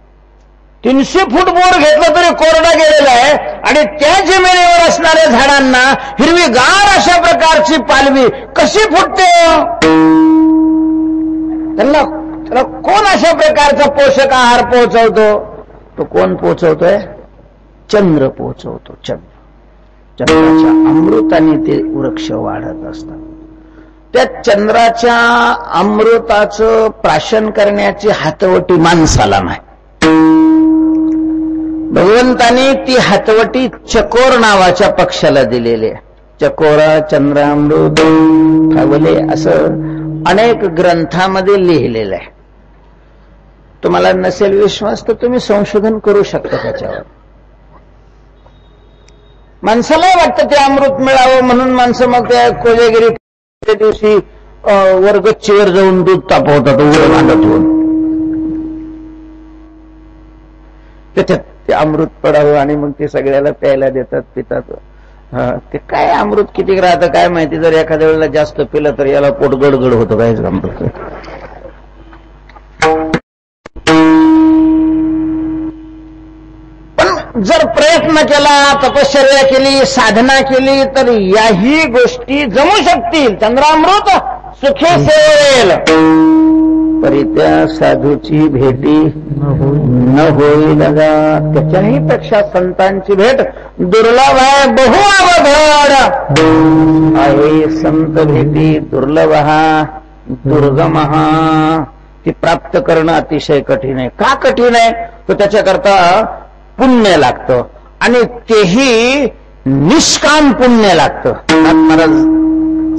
300 फूट बोर घेतलं तरी कोरडा गेलेला आहे, आणि त्या जमिनीवर असणाऱ्या झाडांना हिरवीगार अशा प्रकारची पालवी कशी फुटते? त्याला कोण अशा प्रकारचा पोषक आहार पोहोचवतो? तो कोण पोहोचवतोय? चंद्र पोहोचवतो. चंद्राच्या अमृताने ते वृक्ष वाढत असतात. त्या चंद्राच्या अमृताचं प्राशन करण्याची हातवटी माणसाला नाही. भगवंताने ती हातवटी चकोर नावाच्या पक्षाला दिलेली आहे. चकोरा चंद्रामृत खावले असं अनेक ग्रंथामध्ये लिहिलेलं आहे. तुम्हाला नसेल विश्वास तर तुम्ही संशोधन करू शकता त्याच्यावर. माणसाला वाटतं ते अमृत मिळावं म्हणून माणसं मग त्या कोजागिरी दिवशी वर्गच्चीवर जाऊन दूध तापवतात उघड भांडत होऊन. त्याच्यात ते अमृत पडावं आणि मग ते सगळ्याला प्यायला देतात, पितात. ते काय अमृत किती राहतं काय माहिती. जर एखाद्या वेळेला जास्त पिलं तर याला पोट गडगड होतं. काहीच अमृत. पण जर प्रयत्न केला, तपश्चर्या केली, साधना केली तर याही गोष्टी जमू शकतील. चंद्रामृत सुखे सेवेल परी त्या साधूची भेटी न होईल गा. त्याच्याही पेक्षा संतांची भेट दुर्लभ आहे. बहु अवघड आहे संत भेटी. दुर्लभ हा दुर्गम हा. ती प्राप्त करणं अतिशय कठीण आहे. का कठीण आहे? तर त्याच्याकरता पुण्य लागतं, आणि तेही निष्काम पुण्य लागतं. महाराज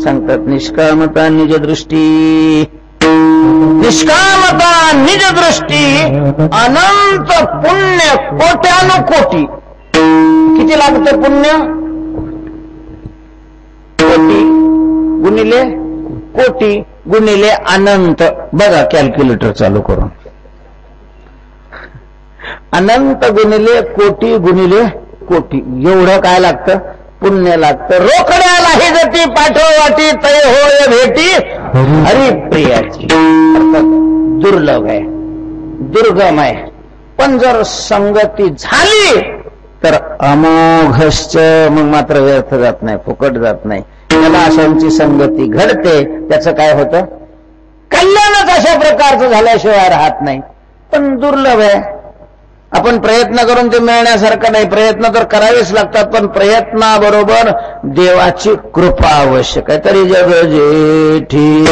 सांगतात, निष्कामता निज दृष्टी, निष्कामता निज दृष्टी अनंत पुण्य कोट्यानुकोटी. किती लागतं पुण्य? कोटी गुणिले कोटी गुणिले अनंत. बघा कॅल्क्युलेटर चालू करून. अनंत गुणिले कोटी गुणिले कोटी एवढं काय लागतं? पुण्य लागतं. रोकड्यालाही जती पाठवाटी तय होय भेटी हरिप्रियाची. अर्थात दुर्लभ आहे, दुर्गम आहे. पण जर संगती झाली तर अमोघश्च. मग मात्र व्यर्थ जात नाही, फुकट जात नाही. त्याला अशांची संगती घडते. त्याचं काय होतं? कल्याणच अशा प्रकारचं झाल्याशिवाय राहत नाही. पण दुर्लभ आहे. आपण प्रयत्न करून ते मिळण्यासारखं नाही. प्रयत्न तर करावेच लागतात, पण प्रयत्नाबरोबर देवाची कृपा आवश्यक आहे. तरी जग जेठी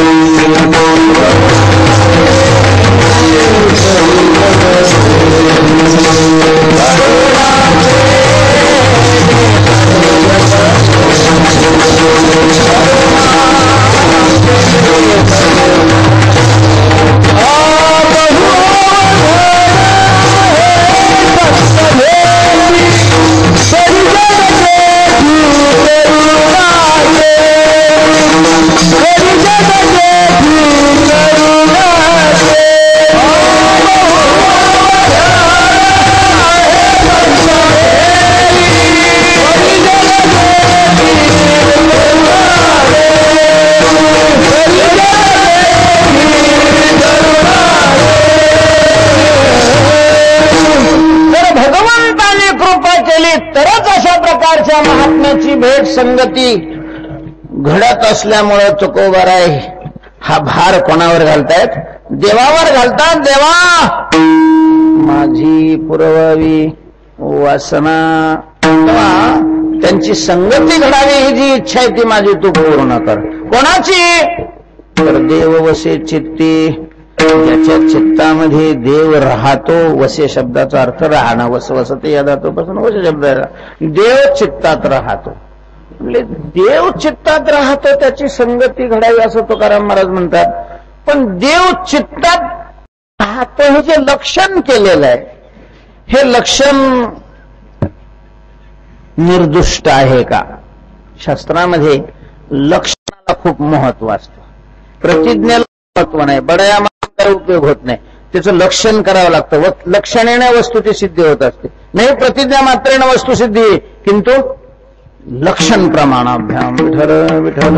तरच अशा प्रकारच्या महात्म्याची भेट संगती घडत असल्यामुळे तुकोबाराय हा भार कोणावर घालतायत? देवावर घालतात. देवा माझी पुरवावी वासना, त्यांची संगती घडावी ही जी इच्छा आहे ती माझी तू पूर्ण कर. कोणाची? तर देव वसे चित्ती, ज्याच्या चित्तामध्ये देव राहतो. वसे शब्दाचा अर्थ राहणं. वसवसते या धातूपासून वस शब्द देव चित्तात राहतो. म्हणजे देव चित्तात राहतो त्याची संगती घडावी असं तुकाराम महाराज म्हणतात. पण देव चित्तात राहतो हे जे लक्षण केलेलं आहे, हे लक्षण निर्दुष्ट आहे का? शास्त्रामध्ये लक्षणाला खूप महत्व असतं. प्रतिज्ञेला महत्व नाही. बडया उपयोग होत नाही. त्याचं लक्षण करावं लागतं. लक्षणेने वस्तूची सिद्धी होत असते. नाही प्रतिज्ञा मात्रेने वस्तू सिद्धी, किंतु लक्षण प्रमाणाभ्याम विठ्ठल विठ्ठल.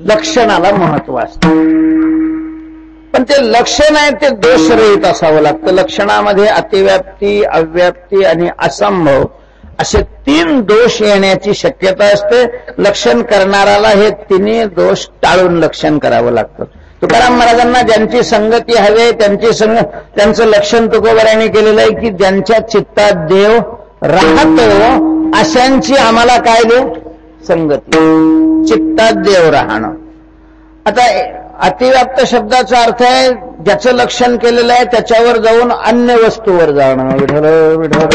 लक्षणाला महत्व असतं. पण ते लक्षण आहे ते दोषरहित असावं लागतं. लक्षणामध्ये अतिव्याप्ती, अव्याप्ती आणि असंभव असे 3 दोष येण्याची शक्यता असते. लक्षण करणाऱ्याला हे तिन्ही दोष टाळून लक्षण करावं लागतं. तुकाराम महाराजांना ज्यांची संगती हवी त्यांचं लक्षण तुकोबारायांनी केलेलं आहे की ज्यांच्या चित्तात देव राहतो अशांची आम्हाला काय देव संगती, चित्तात देव राहणं. आता अतिव्याप्त शब्दाचा अर्थ आहे ज्याचं लक्षण केलेलं आहे त्याच्यावर जाऊन अन्य वस्तूवर जाणं. विठ्ठल विठ्ठल.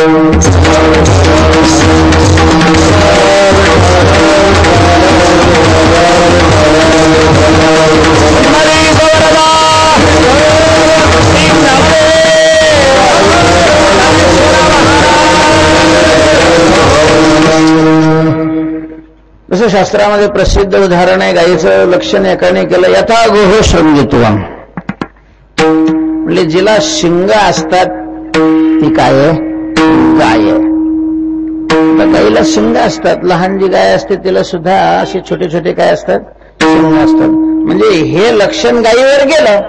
जसं शास्त्रामध्ये प्रसिद्ध उदाहरण आहे, गायीचं लक्षण एकाने केलं यथा गोह शृंगित्वम. म्हणजे जिला शिंग असतात ती काय आहे? गाय आहे. गायीला शिंग असतात. लहान जी गाय असते तिला सुद्धा असे छोटे छोटे काय असतात? शिंग असतात. म्हणजे हे लक्षण गायीवर गेलं.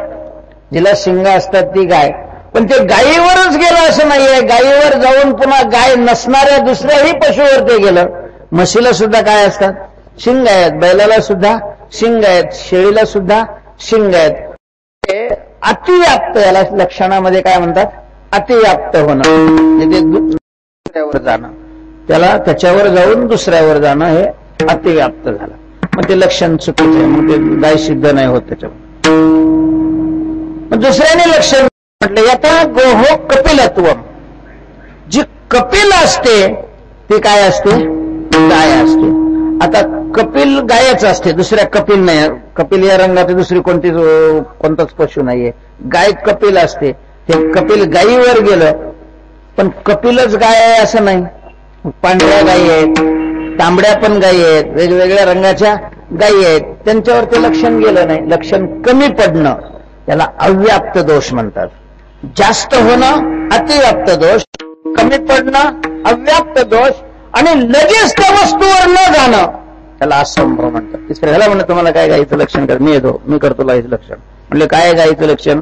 जिला शिंग असतात ती गाय. पण ते गायीवरच गेलं असं नाहीये. गायीवर जाऊन पुन्हा गाय नसणाऱ्या दुसऱ्याही पशुवर ते गेलं. म्हशीला सुद्धा काय असतात? शिंग आहेत. बैलाला सुद्धा शिंग आहेत. शेळीला सुद्धा शिंग आहेत. ते अतिव्याप्त, याला लक्षणामध्ये काय म्हणतात? अतिव्याप्त होणं. म्हणजे दुसऱ्यावर जाणं, त्याला त्याच्यावर जाऊन दुसऱ्यावर जाणं हे अतिव्याप्त झालं. मग ते लक्षण चुकीचं आहे. मग ते गाय सिद्ध नाही होत त्याच्यावर. मग दुसऱ्याने लक्षण म्हटलं यथा गोहो कपिलत्वम. जी कपिल असते ती काय असते? गाय असते. आता कपिल गायच असते, दुसऱ्या कपिल नाही. कपिल या रंगाची दुसरी कोणताच पशु नाहीये. गाय कपिल असते. ते कपिल गायीवर गेलं, पण कपिलच गाय आहे असं नाही. पांढऱ्या गायी आहेत, तांबड्या पण गायी आहेत, वेगवेगळ्या रंगाच्या गायी आहेत. त्यांच्यावर ते लक्षण गेलं नाही. लक्षण कमी पडणं त्याला अव्याप्त दोष म्हणतात. जास्त होणं अतिव्याप्त दोष, कमी पडणं अव्याप्त दोष, आणि लगेच त्या वस्तूवर न जाणं त्याला असंभव म्हणतात. तिसऱ्या ह्याला म्हणलं तुम्हाला काय गाईचं लक्षण कर, मी येतो, मी करतो गाईचं लक्षण. म्हणलं काय गाईचं लक्षण?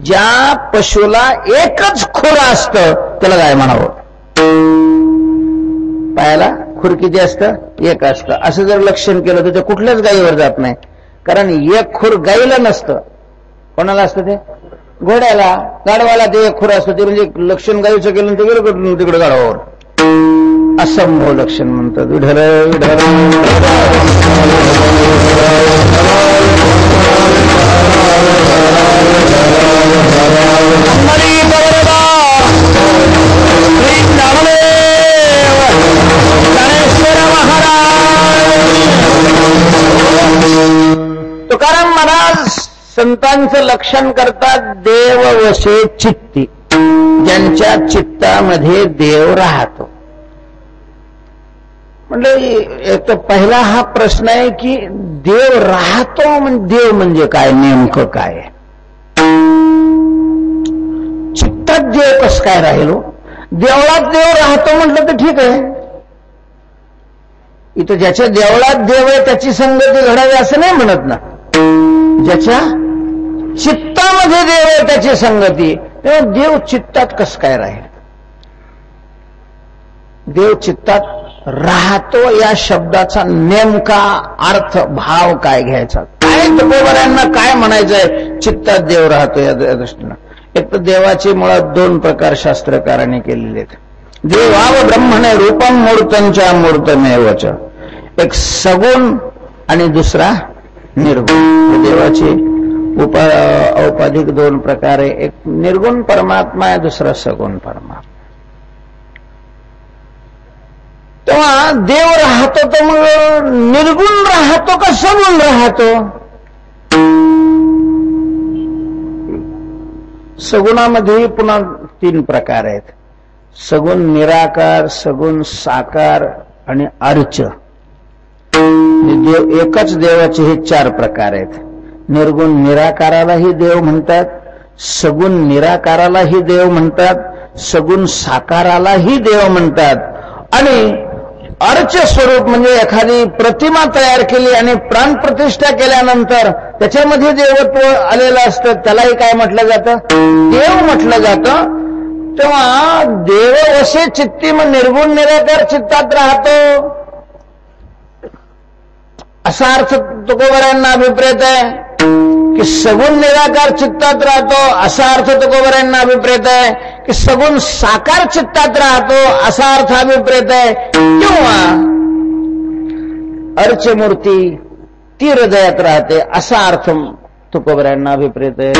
ज्या पशुला एकच खुर असतं त्याला गाय म्हणावं. पायाला खुर किती असतं? एक असतं. असं जर लक्षण केलं तर ते कुठल्याच गायीवर जात नाही. कारण एक खुर गाईला नसतं. कोणाला असतं ते? घोड्याला, गाढवाला ते एक खुर असतं. ते म्हणजे लक्षण गायीचं केलं ते गेलं तिकडे गाढवावर. असंभव लक्षण म्हणतात. विढल विढल तुकाराम महाराज संतांचं लक्षण करतात देव वसे चित्ती, ज्यांच्या चित्तामध्ये देव राहतो. म्हणजे एक तर पहिला हा प्रश्न आहे की देव राहतो म्हणजे देव म्हणजे काय, नेमकं काय? चित्तात देव कसं काय राहिलो? देवळात देव राहतो म्हटलं तर ठीक आहे. इथं ज्याच्या देवळात देव आहे त्याची संगती घडावी असं नाही म्हणत ना. ज्याच्या चित्तामध्ये देव आहे त्याची संगती, तेव्हा देव चित्तात कसं काय राहील? देव चित्तात राहतो या शब्दाचा नेमका अर्थ भाव काय घ्यायचा, काय तुकोबारायांना काय म्हणायचंय चित्तात देव राहतो या दृष्टीनं? एक तर देवाचे मुळात दोन प्रकार शास्त्रकारांनी केलेले आहेत. देवाव ब्रह्मणे रूपम मूर्तंच्या मूर्तमेवच. एक सगुण आणि दुसरा निर्गुण. देवाचे औपाधिक दोन प्रकार आहे. एक निर्गुण परमात्मा आहे, दुसरा सगुण परमात्मा. तेव्हा देव राहतो तर मग निर्गुण राहतो का सगुण राहतो? सगुणामध्ये पुन्हा तीन प्रकार आहेत. सगुण निराकार, सगुण साकार आणि अर्च. देव एकच देवाचे हे चार प्रकार आहेत. निर्गुण निराकारालाही देव म्हणतात, सगुण निराकारालाही देव म्हणतात, सगुण साकारालाही देव म्हणतात. आणि अर्च स्वरूप म्हणजे एखादी प्रतिमा तयार केली आणि प्राणप्रतिष्ठा केल्यानंतर त्याच्यामध्ये देवत्व आलेलं असतं, त्यालाही काय म्हटलं जातं? देव म्हटलं जातं. तेव्हा देव असे चित्ती मग निर्गुण निराकार चित्तात राहतो असा अर्थ तुकोबारायांना अभिप्रेत आहे की सगुण निराकार चित्तात राहतो असा अर्थ तुकोबारायांना अभिप्रेत आहे की सगुण साकार चित्तात राहतो असा अर्थ अभिप्रेत आहे, किंवा अर्चमूर्ती ती हृदयात राहते असा अर्थ तुकोबारायांना अभिप्रेत आहे.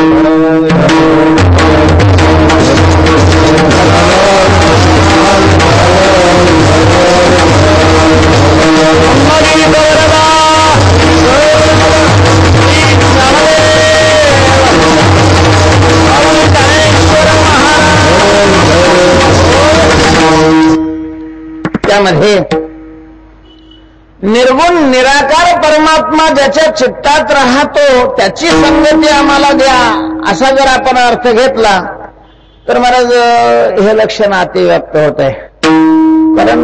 त्यामध्ये निर्गुण निराकार परमात्मा ज्याच्या चित्तात राहतो त्याची संगती आम्हाला द्या असा जर आपण अर्थ घेतला तर महाराज हे लक्षण अतिव्याप्त होत आहे. कारण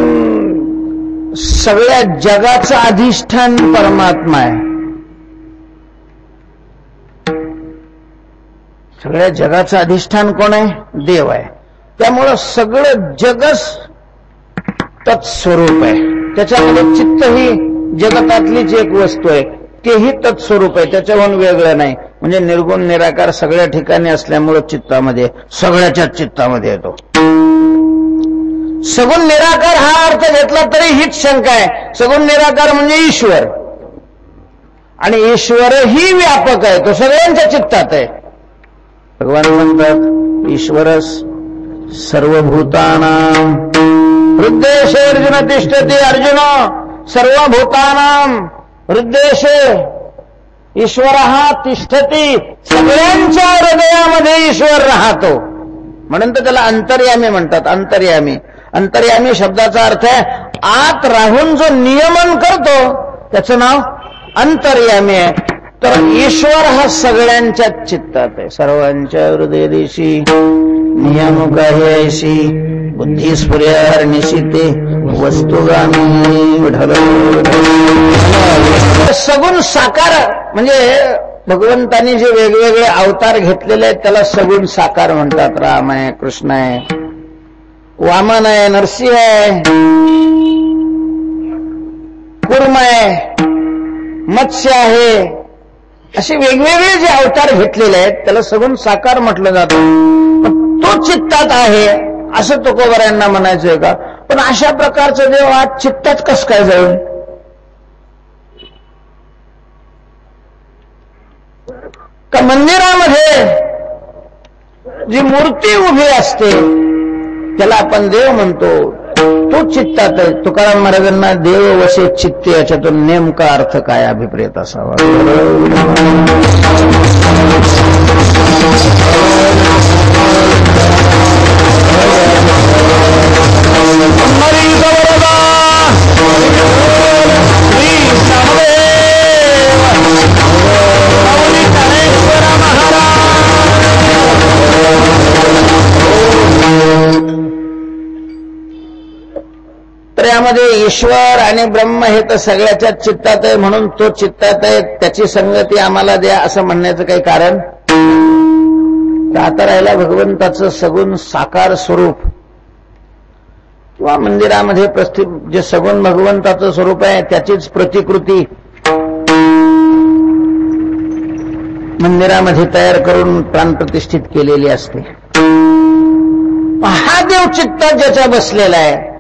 सगळ्या जगाचं अधिष्ठान परमात्मा आहे. सगळ्या जगाचं अधिष्ठान कोण आहे? देव आहे. त्यामुळं सगळं जगच तत्स्वरूप आहे. त्याच्यामध्ये चित्त ही जगतातलीच एक वस्तू आहे, तेही तत्स्वरूप आहे, त्याच्याहून वेगळं नाही. म्हणजे निर्गुण निराकार सगळ्या ठिकाणी असल्यामुळं चित्तामध्ये, सगळ्याच्याच चित्तामध्ये येतो. सगुण निराकार हा अर्थ घेतला तरी हीच शंका आहे. सगुण निराकार म्हणजे ईश्वर, आणि ईश्वरही व्यापक आहे, तो सगळ्यांच्या चित्तात आहे. भगवान म्हणतात ईश्वरस सर्वभूतानां हृद्देशे अर्जुन तिष्ठति. अर्जुन सर्वभूतानां हृद्देशे ईश्वरः तिष्ठति. सगळ्यांच्या हृदयामध्ये ईश्वर राहतो म्हणून तर त्याला अंतर्यामी म्हणतात. अंतर्यामी, अंतर्यामी शब्दाचा अर्थ आहे आत राहून जो नियमन करतो त्याचं नाव अंतर्यामी आहे. तर ईश्वर हा सगळ्यांच्या चित्तात आहे. सर्वांच्या हृदयदेशी नियामक आहे ऐशी बुद्धिस्फुर्यार्निशिते वस्तुगामी विठ्ठल. सगुण साकार म्हणजे भगवंतांनी जे वेगवेगळे अवतार घेतलेले आहेत त्याला सगुण साकार म्हणतात. राम आहे, कृष्ण आहे, वामन आहे, नरसिंह आहे, कूर्म आहे, मत्स्य आहे, असे वेगवेगळे जे अवतार घेतलेले आहेत त्याला सगुण साकार म्हटलं जातं. तो चित्तात आहे असं तुकोबारायांना म्हणायचंय का? पण अशा प्रकारचं देव आज चित्तात कसं काय जाईल? का मंदिरामध्ये जी मूर्ती उभी असते त्याला आपण देव म्हणतो, तो चित्तात आहे. तुकाराम महाराजांना देव वसे चित्ते याच्यातून नेमका अर्थ काय अभिप्रेत असावा? यामध्ये ईश्वर आणि ब्रह्म हे तर सगळ्याच्या चित्तात आहे म्हणून तो चित्तात आहे, त्याची संगती आम्हाला द्या असं म्हणण्याचं काही कारण? आता राहिला भगवंताचं सगुण साकार स्वरूप किंवा मंदिरामध्ये जे सगुण भगवंताचं स्वरूप आहे त्याचीच प्रतिकृती मंदिरामध्ये तयार करून प्राणप्रतिष्ठित केलेली असते. हा देव चित्तात ज्याच्या बसलेला आहे.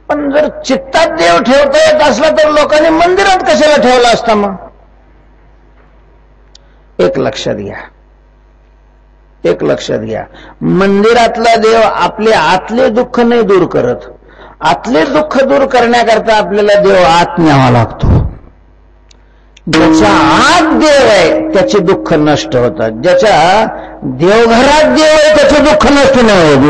पण जर चित्तात देव ठेवता येत असला तर लोकांनी मंदिरात कशाला ठेवला असता? मग एक लक्षात घ्या, मंदिरातला देव आपले आतले दुःख नाही दूर करत. आतले दुःख दूर करण्याकरता आपल्याला देव आत न्यावा लागतो. ज्याच्या आत देव आहे त्याचे दुःख नष्ट होतात. ज्याच्या देवघरात देव आहे त्याचे दुःख नष्ट नाही होत.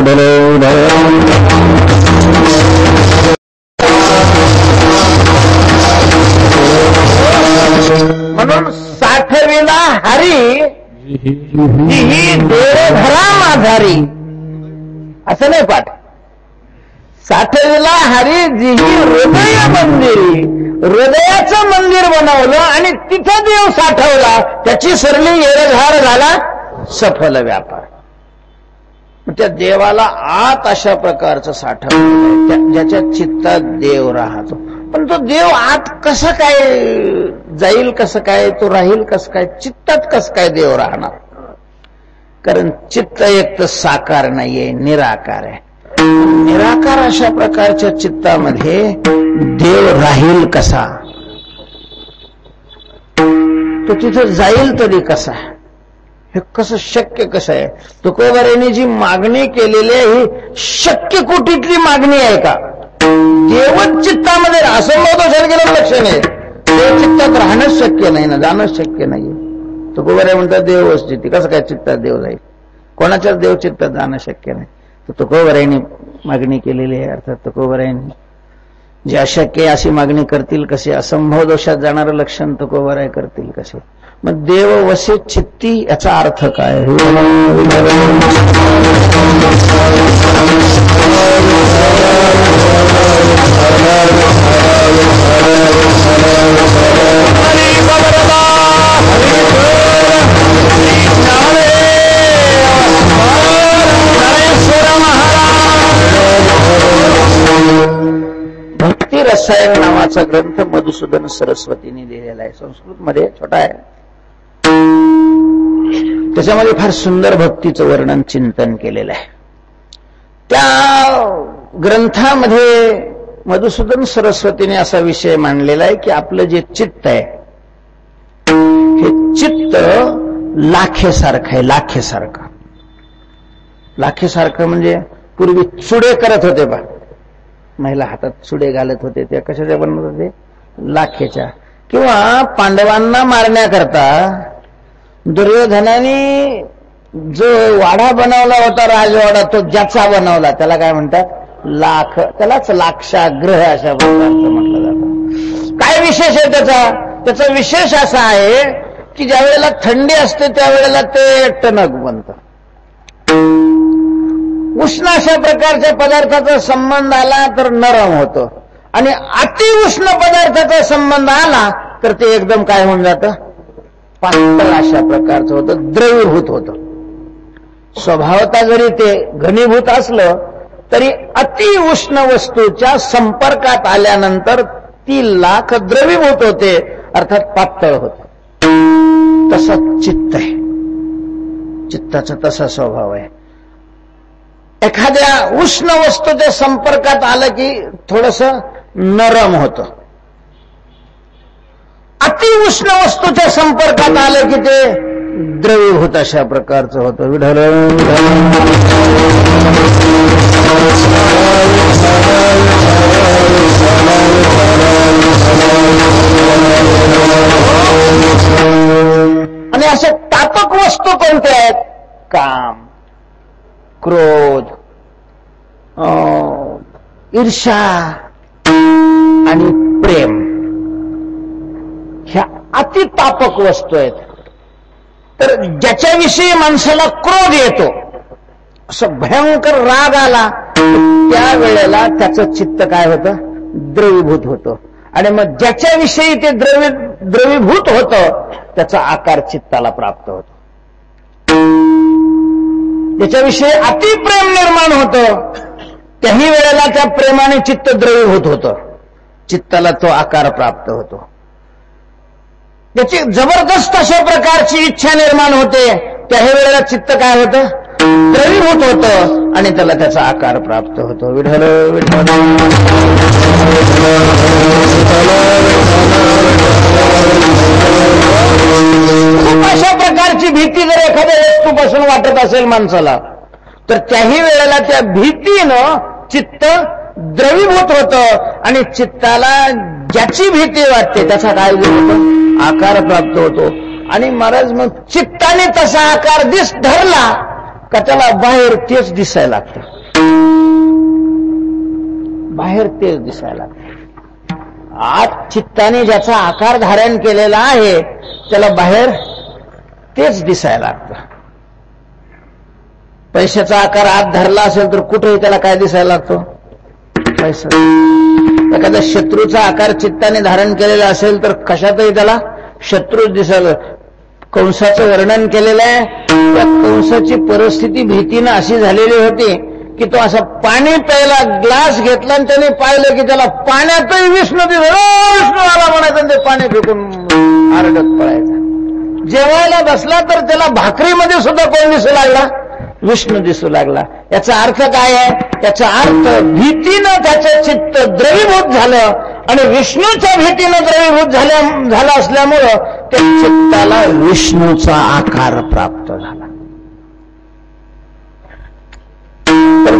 म्हणून साठविला हरी ही देवघरा माधारी असं नाही पाठ. साठविला हरी जिही हृदय मंदिरी, हृदयाचं मंदिर बनवलं आणि तिथं देव साठवला, त्याची सरली येरझार झाला सफल व्यापार. त्या देवाला आत अशा प्रकारचं साठवलं ज्याच्या चित्तात देव राहतो. पण तो देव आत कसं काय जाईल, कसं काय तो राहील, कसं काय चित्तात कसं काय देव राहणार? कारण चित्त एक तर साकार नाहीये, निराकार आहे. निराकार अशा प्रकारच्या चित्तामध्ये देव राहील कसा? तो तिथं जाईल तरी कसा? हे कसं शक्य कसं आहे? तुकोबारायांनी जी मागणी केलेली आहे ही शक्य कोटीतली मागणी आहे का? देवच चित्तामध्ये असंभव दोषात गेलं लक्ष नाही. देव चित्तात राहणंच शक्य नाही ना, जाणंच शक्य नाही. तुकोबाराय म्हणतात देव स्थिती कसं काय चित्तात देव जाईल? कोणाच्याच देव चित्तात जाणं शक्य नाही. तर तुकोबारायांनी मागणी केलेली आहे. अर्थात तुकोबारायांनी जे अशक्य अशी मागणी करतील कसे? असंभव दोषात जाणारं लक्षण तुकोबाराय करतील कसे? मग देव वसे चित्ती याचा अर्थ काय? भक्ती रसायन नावाचा ग्रंथ मधुसूदन सरस्वतीने लिहिलेला आहे. संस्कृत मध्ये छोटा आहे. त्याच्यामध्ये फार सुंदर भक्तीचं वर्णन चिंतन केलेलं आहे. त्या ग्रंथामध्ये मधुसूदन सरस्वतीने असा विषय मांडलेला आहे की आपलं जे चित्त आहे हे चित्त लाखेसारखं आहे. लाखेसारखं म्हणजे पूर्वी चुडे करत होते बा, महिला हातात चुडे घालत होते. त्या कशाच्या बनवत होते? लाखेच्या. किंवा पांडवांना मारण्याकरता दुर्योधनाने जो वाडा बनवला होता राजवाडा, तो ज्याचा बनवला त्याला काय म्हणतात? लाख. त्यालाच लाक्षाग्रह अशा प्रकारचं म्हटलं जातं. काय विशेष आहे त्याचा? त्याचा विशेष असा आहे की ज्या वेळेला थंडी असते त्यावेळेला ते टणक बनतं. उष्ण अशा प्रकारच्या पदार्थाचा संबंध आला तर नरम होतो आणि अतिउष्ण पदार्थाचा संबंध आला तर ते एकदम काय होऊन जातं, पातळ अशा प्रकारचं होतं, द्रवीभूत होतं. स्वभावता जरी ते घनीभूत असलं तरी अतिउष्ण वस्तूच्या संपर्कात आल्यानंतर ती लाख द्रवीभूत होते, अर्थात पातळ होते. तसा चित्त आहे, चित्ताचा तसा स्वभाव आहे. एखाद्या उष्ण वस्तूच्या संपर्कात आलं की थोडंसं नरम होतं, अतिउष्ण वस्तूच्या संपर्कात आलं की ते द्रवीभूत अशा प्रकारचं होतं. विठ्ठल आणि अशा तापक वस्तू कोणत्या आहेत, काम, क्रोध, ईर्ष्या आणि प्रेम, ह्या अतितापक वस्तू आहेत. तर ज्याच्याविषयी माणसाला क्रोध येतो, असं भयंकर राग आला, त्यावेळेला त्याचं चित्त काय होतं, द्रवीभूत होतं. आणि मग ज्याच्याविषयी ते द्रवीभूत होतं त्याचा आकार चित्ताला प्राप्त होतो. ज्याच्याविषयी अतिप्रेम निर्माण होतं त्याही वेळेला त्या प्रेमाने चित्त द्रवीभूत होतं, चित्ताला तो आकार प्राप्त होतो. त्याची जबरदस्त अशा प्रकारची इच्छा निर्माण होते, त्याही वेळेला चित्त काय होतं, द्रवीभूत होतं आणि त्याला त्याचा आकार प्राप्त होतो. विठ्ठल विठ्ठल खूप अशा प्रकारची भीती जर एखाद्या वस्तूपासून वाटत असेल माणसाला तर त्याही वेळेला त्या भीतीनं चित्त द्रवीभूत होतं आणि चित्ताला ज्याची भीती वाटते त्याचा काय होतो, आकार प्राप्त होतो. आणि महाराज मग चित्ताने तसा आकार धरला का त्याला बाहेर तेच दिसायला लागतं, बाहेर तेच दिसायला लागतं. आत चित्ताने ज्याचा आकार धारण केलेला आहे त्याला बाहेर तेच दिसायला लागतं. पैशाचा आकार आत धरला असेल तर कुठेही त्याला काय दिसायला लागतो, पैसा. एखाद्या शत्रूचा आकार चित्ताने धारण केलेला असेल तर कशातही त्याला शत्रू दिसायला. कंसाचं वर्णन केलेलं आहे, त्या कंसाची परिस्थिती भीतीनं अशी झालेली होती की तो असा पाणी प्यायला ग्लास घेतला आणि त्याने पाहिलं की त्याला पाण्यातही विष्णू विष्णू आला म्हणायचं, ते पाणी फेकून आरडत पडायचा. जेवायला बसला तर त्याला भाकरीमध्ये सुद्धा कोण दिसू लागला, विष्णू दिसू लागला. याचा अर्थ काय आहे, याचा अर्थ भीतीनं त्याचं चित्त द्रवीभूत झालं आणि विष्णूच्या भीतीनं द्रवीभूत झालं असल्यामुळं त्या चित्ताला विष्णूचा आकार प्राप्त झाला. तर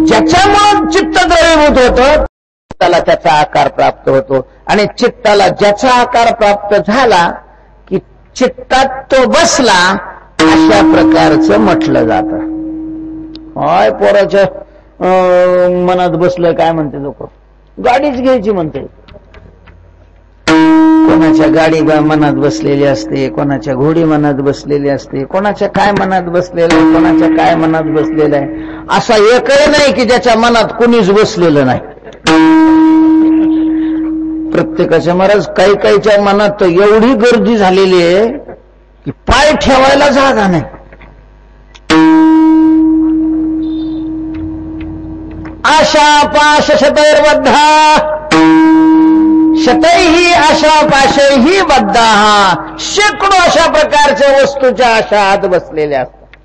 ज्याच्यामुळं चित्त द्रवीभूत होतं त्याला त्याचा आकार प्राप्त होतो आणि चित्ताला ज्याचा आकार प्राप्त झाला की चित्तात तो बसला अशा प्रकारचं म्हटलं जातं. हाय पोराच्या मनात बसलंय, काय म्हणते लोक, गाडीच घ्यायची म्हणते. कोणाच्या गाडी मनात बसलेली असते, कोणाच्या घोडी मनात बसलेली असते, कोणाच्या काय मनात बसलेलं आहे, कोणाच्या काय मनात बसलेलं आहे. असा एकही नाही की ज्याच्या मनात कुणीच बसलेलं नाही. प्रत्येकाच्या महाराज काही काहीच्या मनात एवढी गर्दी झालेली आहे की पाय ठेवायला जागा नाही. आशा पाश शतैर्बद्धा शतैही आशा पाशैही बद्धा, शेकडो अशा प्रकारच्या वस्तूच्या आशा आत बसलेल्या असतात.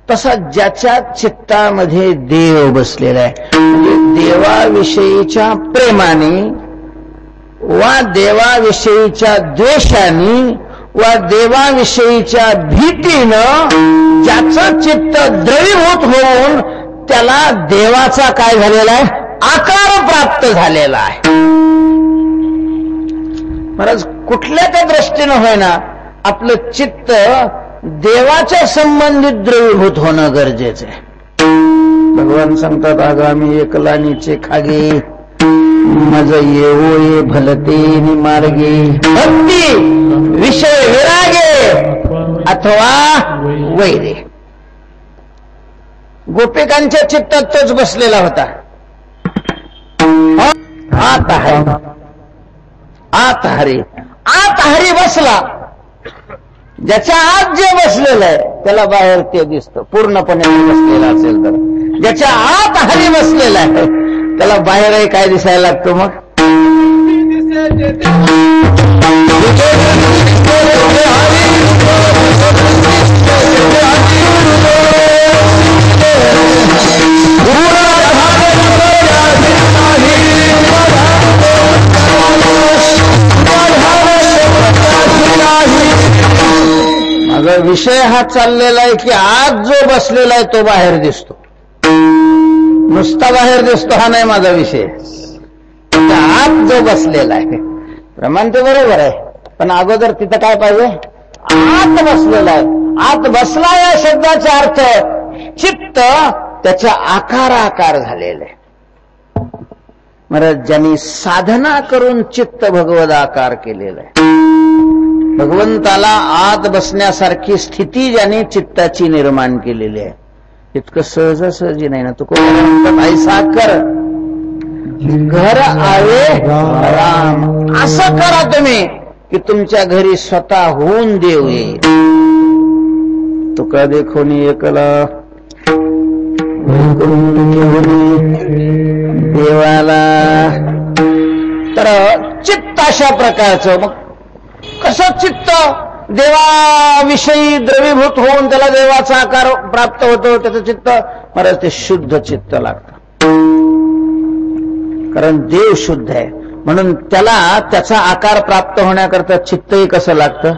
तसा ज्याच्या चित्तामध्ये देव बसलेला आहे, म्हणजे देवाविषयीच्या प्रेमाने वा देवाविषयीच्या द्वेषाने वा देवाविषयीच्या भीतीनं ज्याचं चित्त द्रवीभूत होऊन त्याला देवाचा काय झालेला आहे, आकार प्राप्त झालेला आहे. महाराज कुठल्या त्या दृष्टीनं होईना आपलं चित्त देवाच्या संबंधित द्रवीभूत होणं गरजेचं आहे. भगवान सांगतात, आगामी एकलानीचे खागे मज येवो ये भलते मार्गे भक्ती विषय विरागे अथवा वैरे. गोपिकांच्या चित्तात तोच बसलेला होता. आत हरी, आत हरी, आत हरी बसला. ज्याच्या आत जे बसलेलं आहे त्याला बाहेर ते दिसतं, पूर्णपणे बसलेला असेल तर. ज्याच्या आत हरी बसलेला आहे त्याला बाहेरही काय दिसायला लागतो मग. माझा विषय हा चाललेला आहे की आज जो बसलेला आहे तो बाहेर दिसतो, नुसता बाहेर दिसतो हा नाही माझा विषय. आत जो बसलेला आहे, प्रमाण ते बरोबर आहे, पण अगोदर तिथं काय पाहिजे, आत बसलेला आहे. आत बसला या शब्दाचा अर्थ चित्त त्याच्या आकार झालेलं आहे. महाराज ज्यांनी साधना करून चित्त भगवद आकार केलेलं आहे, भगवंताला आत बसण्यासारखी स्थिती ज्यांनी चित्ताची निर्माण केलेली आहे, इतकं सहजासहजी नाही ना. तुकोबा ऐसा कर घर आवे राम, असं करा तुम्ही की तुमच्या घरी स्वतः होऊन देव येईल. तुका देखोनी एकला देवाला. तर चित्त अशा प्रकारचं. मग कसं चित्त देवाविषयी द्रवीभूत होऊन त्याला देवाचा आकार प्राप्त होतो, त्याचं चित्त महाराज ते शुद्ध चित्त लागतं. कारण देव शुद्ध आहे म्हणून त्याला त्याचा आकार प्राप्त होण्याकरता चित्तही कसं लागतं,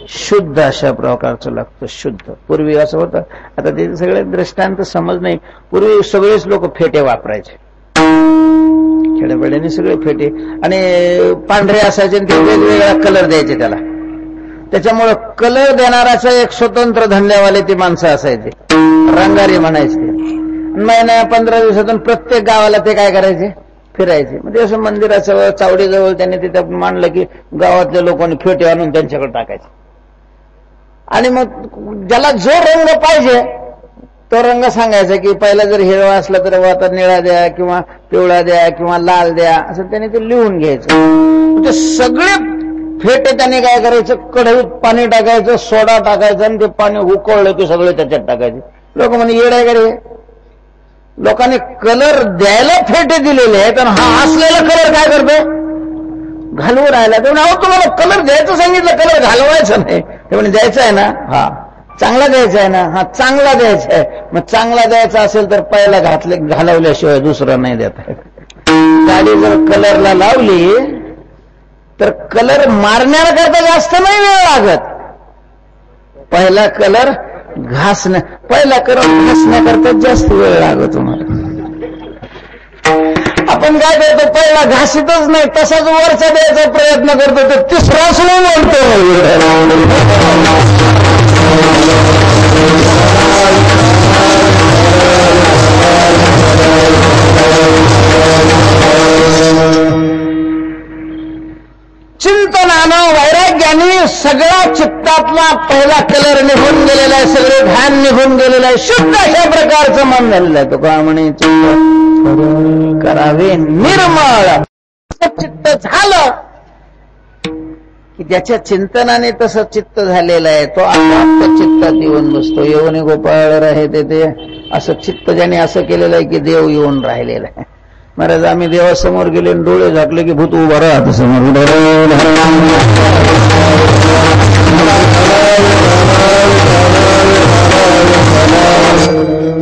शुद्ध अशा प्रकारचं लागतं, शुद्ध. पूर्वी असं होतं, आता ते सगळे दृष्टांत समज नाही. पूर्वी सगळेच लोक फेटे वापरायचे, खेड्यापेड्याने सगळे फेटे, आणि पांढरे असायचे, ते वेगवेगळा कलर द्यायचे त्याला. त्याच्यामुळं कलर देणाराचा एक स्वतंत्र धंद्यावाले ती माणसं असायचे, रंगारी म्हणायचे. महिन्या 15 दिवसातून प्रत्येक गावाला ते काय करायचे, फिरायचे. म्हणजे असं मंदिराजवळ चावडीजवळ त्यांनी तिथं मांडलं की गावातल्या लोकांनी फेटे आणून त्यांच्याकडे टाकायचे. आणि मग ज्याला जो रंग पाहिजे तो रंग सांगायचा की पहिला जर हिरवा असला तर आता निळा द्या, किंवा पिवळा द्या, किंवा लाल द्या, असं त्यांनी ते लिहून घ्यायचं. ते सगळे फेटे त्यांनी काय करायचं, कढईत पाणी टाकायचं, सोडा टाकायचं, आणि ते पाणी उकळलं की सगळे त्याच्यात टाकायचे. लोक म्हणे येडाय का रे, लोकांनी कलर द्यायला फेटे दिलेले आहेत आणि हा असलेला कलर काय करतो, घालवून राहिला. ते म्हणे तुम्हाला कलर द्यायचं सांगितलं, कलर घालवायचं नाही. ते म्हणे द्यायचं आहे ना, हा चांगला द्यायचा आहे ना, हा चांगला द्यायचा आहे. मग चांगला द्यायचा असेल तर पहिला घालवल्याशिवाय दुसरा नाही देता येत. गाडी जर कलरला लावली तर कलर मारण्याकरता जास्त नाही वेळ लागत, पहिला कलर पहिला कलर घासण्याकरता जास्त वेळ लागतो. तुम्हाला आपण काय करतो, पहिला घासीतच नाही, तसाच वरचा द्यायचा प्रयत्न करतो, तर तिसरा सुरू बोलतो. चिंतनानं वैराग्याने सगळा चित्तातला पहिला कलर निघून गेलेला आहे, सगळे ध्यान निघून गेलेलं आहे, शुद्ध अशा प्रकारचं मन झालेलं आहे. तुका म्हणे चित्त करावे निर्मळ. चित्त झालं की ज्याच्या चिंतनाने तसं चित्त झालेलं आहे तो आपोआप चित्तात येऊन बसतो. येऊन गोपाळ राहते ते असं चित्त ज्याने असं केलेलं आहे की देव येऊन राहिलेला आहे. महाराज आम्ही देवासमोर गेले, डोळे झाकले की भूत उभं राहत समोर.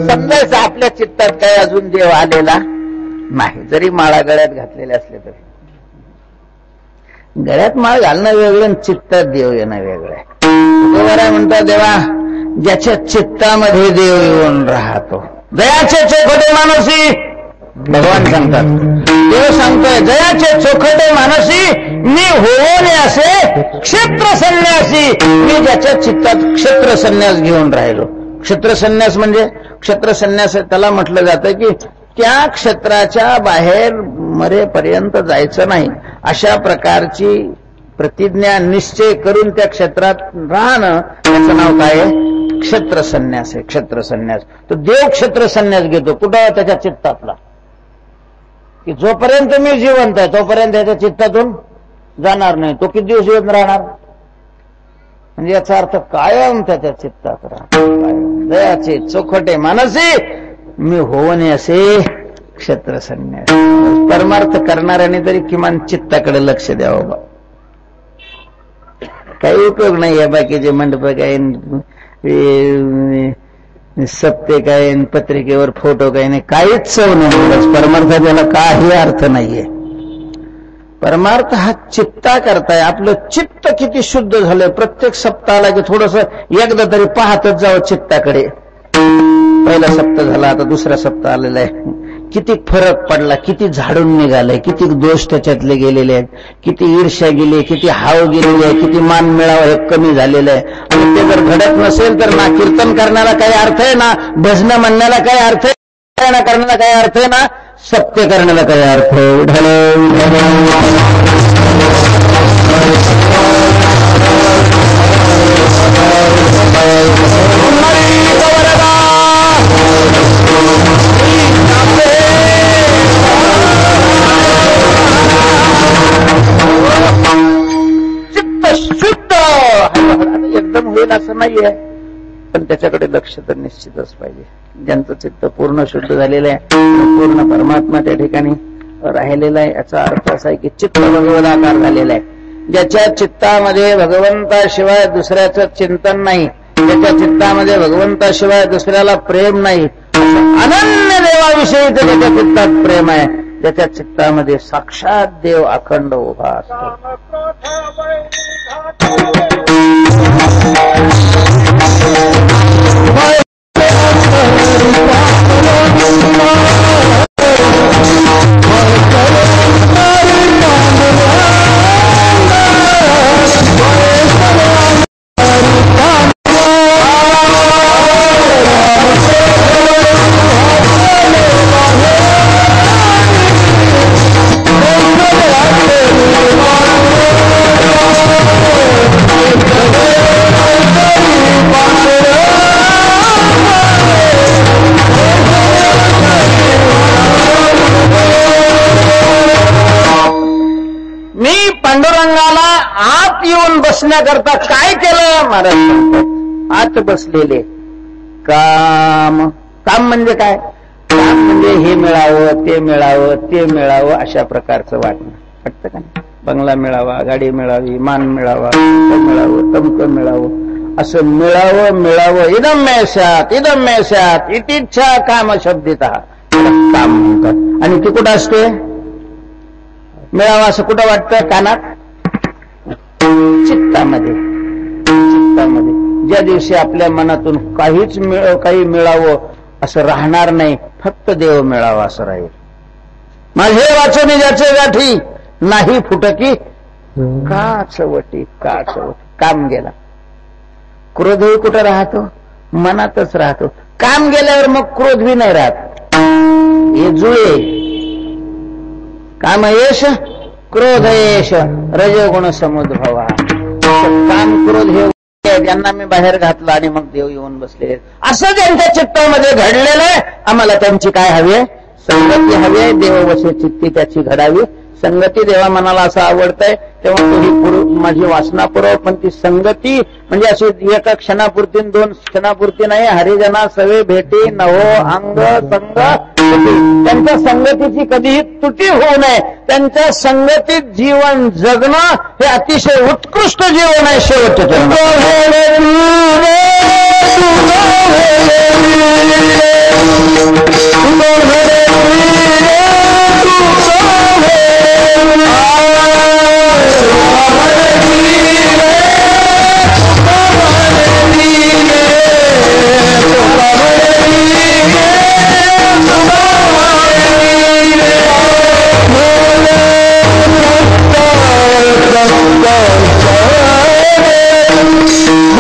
समजायचं आपल्या चित्तात काय अजून देव आलेला नाही, जरी माळा गळ्यात घातलेले असले तरी. गळ्यात माळ घालणं वेगळं, चित्तात देव येणं वेगळं आहे. देवाला म्हणतात देवा ज्याच्या चित्तामध्ये देव येऊन राहतो. दयाचे चोखटे मानसी भगवान सांगतात, देव सांगतोय जयाचे चोखटे मानसी मी होणे असे क्षेत्र संन्यासी. मी ज्याच्या चित्तात क्षेत्र संन्यास घेऊन राहिलो. क्षेत्र संन्यास म्हणजे क्षेत्र संन्यास त्याला म्हटलं जातं की त्या क्षेत्राच्या बाहेर मरेपर्यंत जायचं नाही, अशा प्रकारची प्रतिज्ञा निश्चय करून त्या क्षेत्रात राहणं, त्याचं नाव काय आहे, क्षत्र संन्यास आहे, क्षत्र संन्यास. तो देव क्षत्र संन्यास घेतो कुठं? त्याच्या चित्तातला, की जोपर्यंत मी जिवंत आहे तोपर्यंत त्याच्या चित्तातून जाणार नाही. तो किती दिवस जिवंत राहणार? म्हणजे याचा अर्थ कायम त्याच्या चित्तात राहणार. दयाचे चोखटे मानसी मी होवणे असे क्षत्र संन्यास. परमार्थ करणाऱ्याने तरी किमान चित्ताकडे लक्ष द्यावं बा. काही उपयोग नाही आहे बाकीचे मंडप काय, सप्ते काय, पत्रिकेवर फोटो काही नाही, काहीच चव नाही. परमार्थ त्याला काही अर्थ नाहीये. परमार्थ हा चित्ता करताय. आपलं चित्त किती शुद्ध झालंय. प्रत्येक सप्ताहाला की थोडस एकदा तरी पाहतच जावं चित्ताकडे. पहिला सप्ताह झाला, आता दुसरा सप्ताह आलेला आहे. किती फरक पडला, किती झाडून निघालंय, किती दोष त्याच्यातले गेलेले आहेत, किती ईर्ष्या गेली, किती हाव गेलेली आहे, किती मान मिळावं हे कमी झालेलं आहे. आणि ते जर घडत नसेल तर ना कीर्तन करण्याला काही अर्थ आहे, ना भजन म्हणण्याला काही अर्थ आहे, ना करण्याला काही अर्थ आहे, ना सत्य करण्याला काही अर्थ आहे. एकदम होईल असं नाहीये, पण त्याच्याकडे लक्ष तर निश्चितच पाहिजे. ज्यांचं चित्त पूर्ण शुद्ध झालेलं आहे, पूर्ण परमात्मा त्या ठिकाणी राहिलेला आहे, याचा अर्थ असा आहे की चित्त भगवदाकार झालेला आहे. ज्याच्या चित्तामध्ये भगवंताशिवाय दुसऱ्याचं चिंतन नाही, ज्याच्या चित्तामध्ये भगवंताशिवाय दुसऱ्याला प्रेम नाही, अनन्य देवाविषयी त्याच्या चित्तात प्रेम आहे, त्याच्या चित्तामध्ये साक्षात देव अखंड उभा असतो. बसण्याकरता काय केलं महाराज सांगतात. आत बसलेले काम. काम म्हणजे काय? काम म्हणजे हे मिळावं, ते मिळावं, ते मिळावं, अशा प्रकारचं वाटणं. वाटतं का नाही? बंगला मिळावा, गाडी मिळावी, मान मिळावा, मिळावं, तमकं मिळावं, असं मिळावं मिळावं. इदम मेषात इदम मेषात इतिच्छा काम शब्दित काम म्हणतात. आणि ती कुठं असते? मिळावं असं कुठं वाटतं? कानात, चित्तामध्ये. चित्तामध्ये ज्या दिवशी आपल्या मनातून काही मिळावं असं राहणार नाही, फक्त देव मिळावा असं राहील. माझे वाचनी ज्याचे गाठी नाही फुटकी काचवटी काचवटी. काम गेला. क्रोधही कुठं राहतो? मनातच राहतो. काम गेल्यावर मग क्रोध बी नाही राहत. हे जुळे. काम येश क्रोध येश रजोगुण समुद्भवा. काम क्रोध हे ज्यांना मी बाहेर घातलं आणि मग देव येऊन बसले, असं ज्यांच्या चित्तामध्ये घडलेलं आहे. आम्हाला त्यांची काय हवी आहे? संगती हवी आहे. देववशे चित्ती त्याची घडावी. संगती देवा मनाला असं आवडतंय तेव्हा तो ही माझी वासना पुरव. पण ती संगती म्हणजे अशी एका क्षणापुरती, दोन क्षणापुरती नाही. हरिजना सवे भेटी नवो अंग संग. त्यांच्या संगतीची कधीही तुटी होऊ नये. त्यांच्या संगतीत जीवन जगणं हे अतिशय उत्कृष्ट जीवन आहे. शेवटचे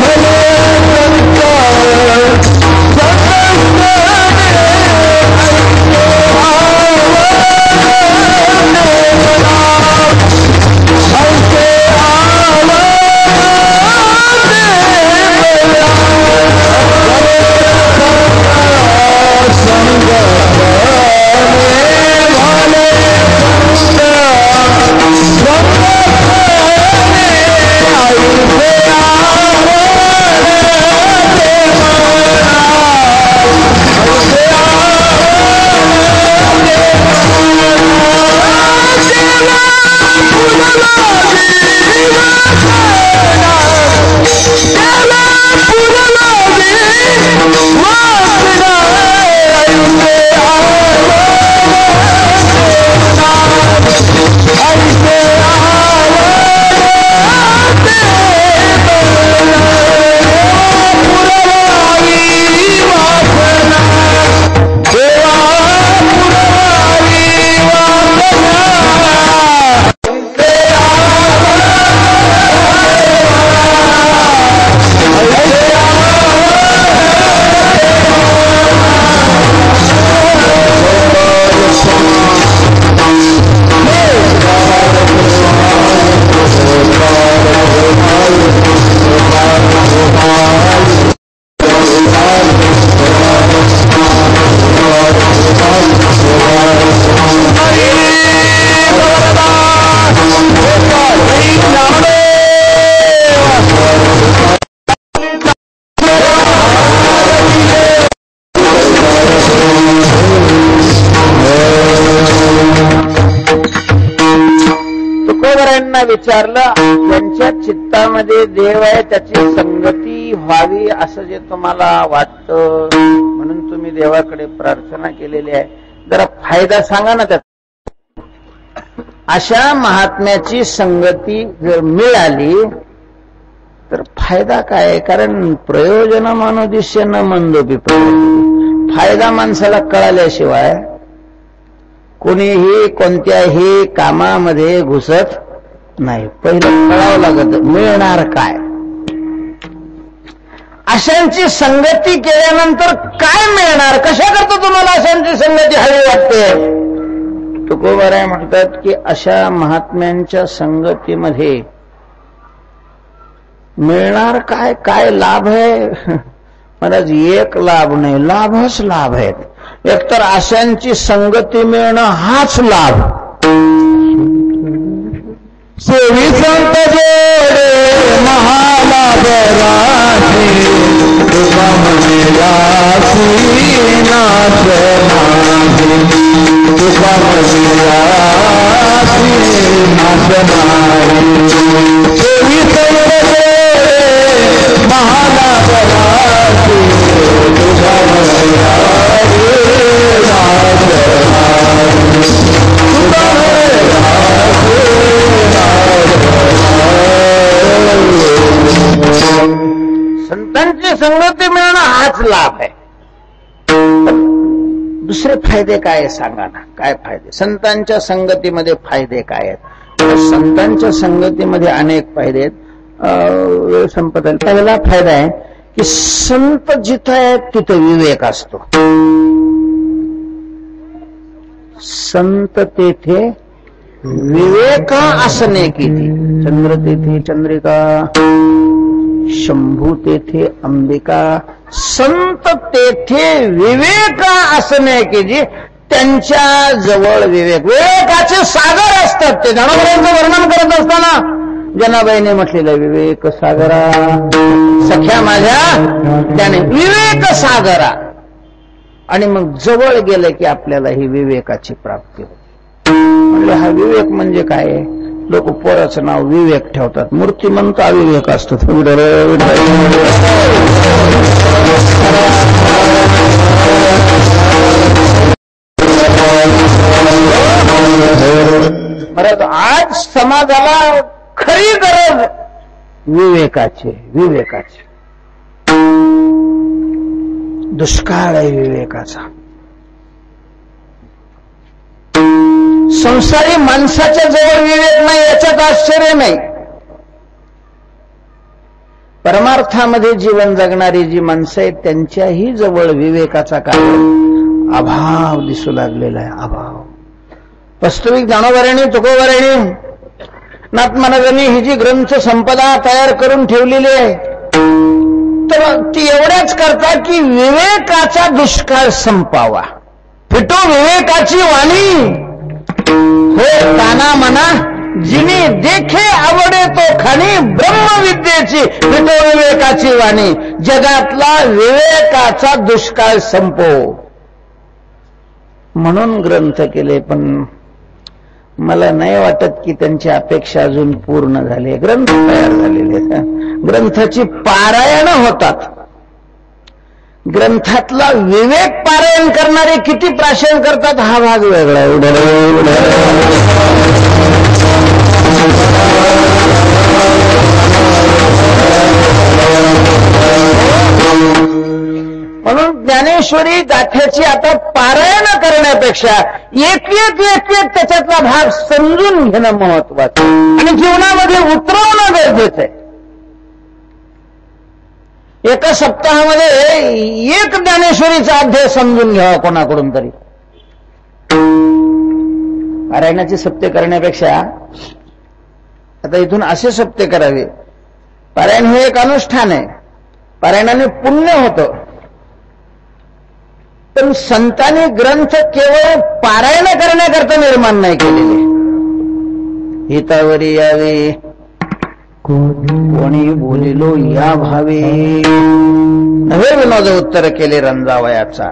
Hello. विचारलं, ज्यांच्या चित्तामध्ये देव आहे त्याची संगती व्हावी असं जे तुम्हाला वाटतं म्हणून तुम्ही देवाकडे प्रार्थना केलेली आहे, जरा फायदा सांगा ना त्याचा. अशा महात्म्याची संगती जर मिळाली तर फायदा काय? कारण प्रयोजनमनुदिश्य न मंदोपी प्रयोजन. फायदा माणसाला कळाल्याशिवाय कोणीही कोणत्याही कामामध्ये घुसत नाही. पहिलं कळावं लागत मिळणार काय. अशांची संगती केल्यानंतर काय मिळणार? कशा करता तुम्हाला अशांची संगती हवी वाटते? तुकोबाराय म्हणतात की अशा महात्म्यांच्या संगतीमध्ये मिळणार काय? काय लाभ आहे? महाराज एक लाभ नाही, लाभच लाभ आहेत. एकतर अशांची संगती मिळणं हाच लाभ. सेवी संत जोडे महालाभ राशी, तुका म्हणिलासी नाश नाही, तुका म्हणिलासी नाश नाही. सेवी संत जोडे महालाभ राशी, तुका म्हणिलासी नाश नाही, तुका संतांची संगती मिळणं हाच लाभ आहे. दुसरे फायदे काय सांगा ना? काय फायदे संतांच्या संगतीमध्ये? फायदे काय आहेत? संतांच्या संगतीमध्ये अनेक फायदे आहेत. वेळ संपत आहे. पहिला फायदा आहे की संत जिथं आहेत तिथं विवेक असतो. संत तेथे विवेका असणे किती. चंद्र तेथे चंद्रिका, शंभू तेथे अंबिका. संत तेथे विवेका असणे की जी, त्यांच्या जवळ विवेक. विवेकाचे सागर असतात ते. ज्ञानोबाईंचं वर्णन करत असताना जनाबाईने म्हटलेलं विवेक सागरा सख्या माझ्या, त्याने विवेक सागरा. आणि मग जवळ गेलं की आपल्याला ही विवेकाची प्राप्ती होते. म्हणजे हा विवेक म्हणजे काय? लोक पोराचं नाव विवेक ठेवतात. मूर्तिमंत अविवेक असतो. बरं, आज समाजाला खरी गरज विवेकाची. विवेकाची दुष्काळ आहे विवेकाचा. संसारी माणसाच्या जवळ विवेक नाही याच्यात आश्चर्य नाही. परमार्थामध्ये जीवन जगणारी जी माणसं आहेत त्यांच्याही जवळ विवेकाचा काय अभाव दिसू लागलेला आहे. अभाव. वास्तविक ज्ञानोबारायणी तुकोबारायणी नाथ महाराजांनी ही जी ग्रंथ संपदा तयार करून ठेवलेली आहे तर ती एवढ्याच करता की विवेकाचा दुष्काळ संपावा. फिटो विवेकाची वाणी हो काना मना, जिनी देखे आवडे तो खाणी. ब्रह्मविद्येची फिटो विवेकाची वाणी. जगातला विवेकाचा दुष्काळ संपो म्हणून ग्रंथ केले. पण मला नाही वाटत की त्यांची अपेक्षा अजून पूर्ण झाली. ग्रंथ तयार झालेले, ग्रंथाची पारायण होतात. ग्रंथातला विवेक पारायण करणारे किती प्राशन करतात हा भाग वेगळा. म्हणून ज्ञानेश्वरी गाथ्याची आता पारायण करण्यापेक्षा एक एक एक एक त्याच्यातला भाग समजून घेणं महत्वाचं आणि जीवनामध्ये उतरवणं गरजेचं आहे. एका सप्ताहामध्ये एक ज्ञानेश्वरीचा अध्याय समजून घ्यावा कोणाकडून तरी. पारायणाचे सप्ते करण्यापेक्षा आता इथून असे सप्ते करावे. पारायण हे एक अनुष्ठान आहे. पारायणाने पुण्य होतं. पण संतांनी ग्रंथ केवळ पारायण करण्याकरता निर्माण नाही केलेले. हितावरी यावे कोणी बोलिलो या भावे नवे विनोद उत्तर केले रंजावयाचा.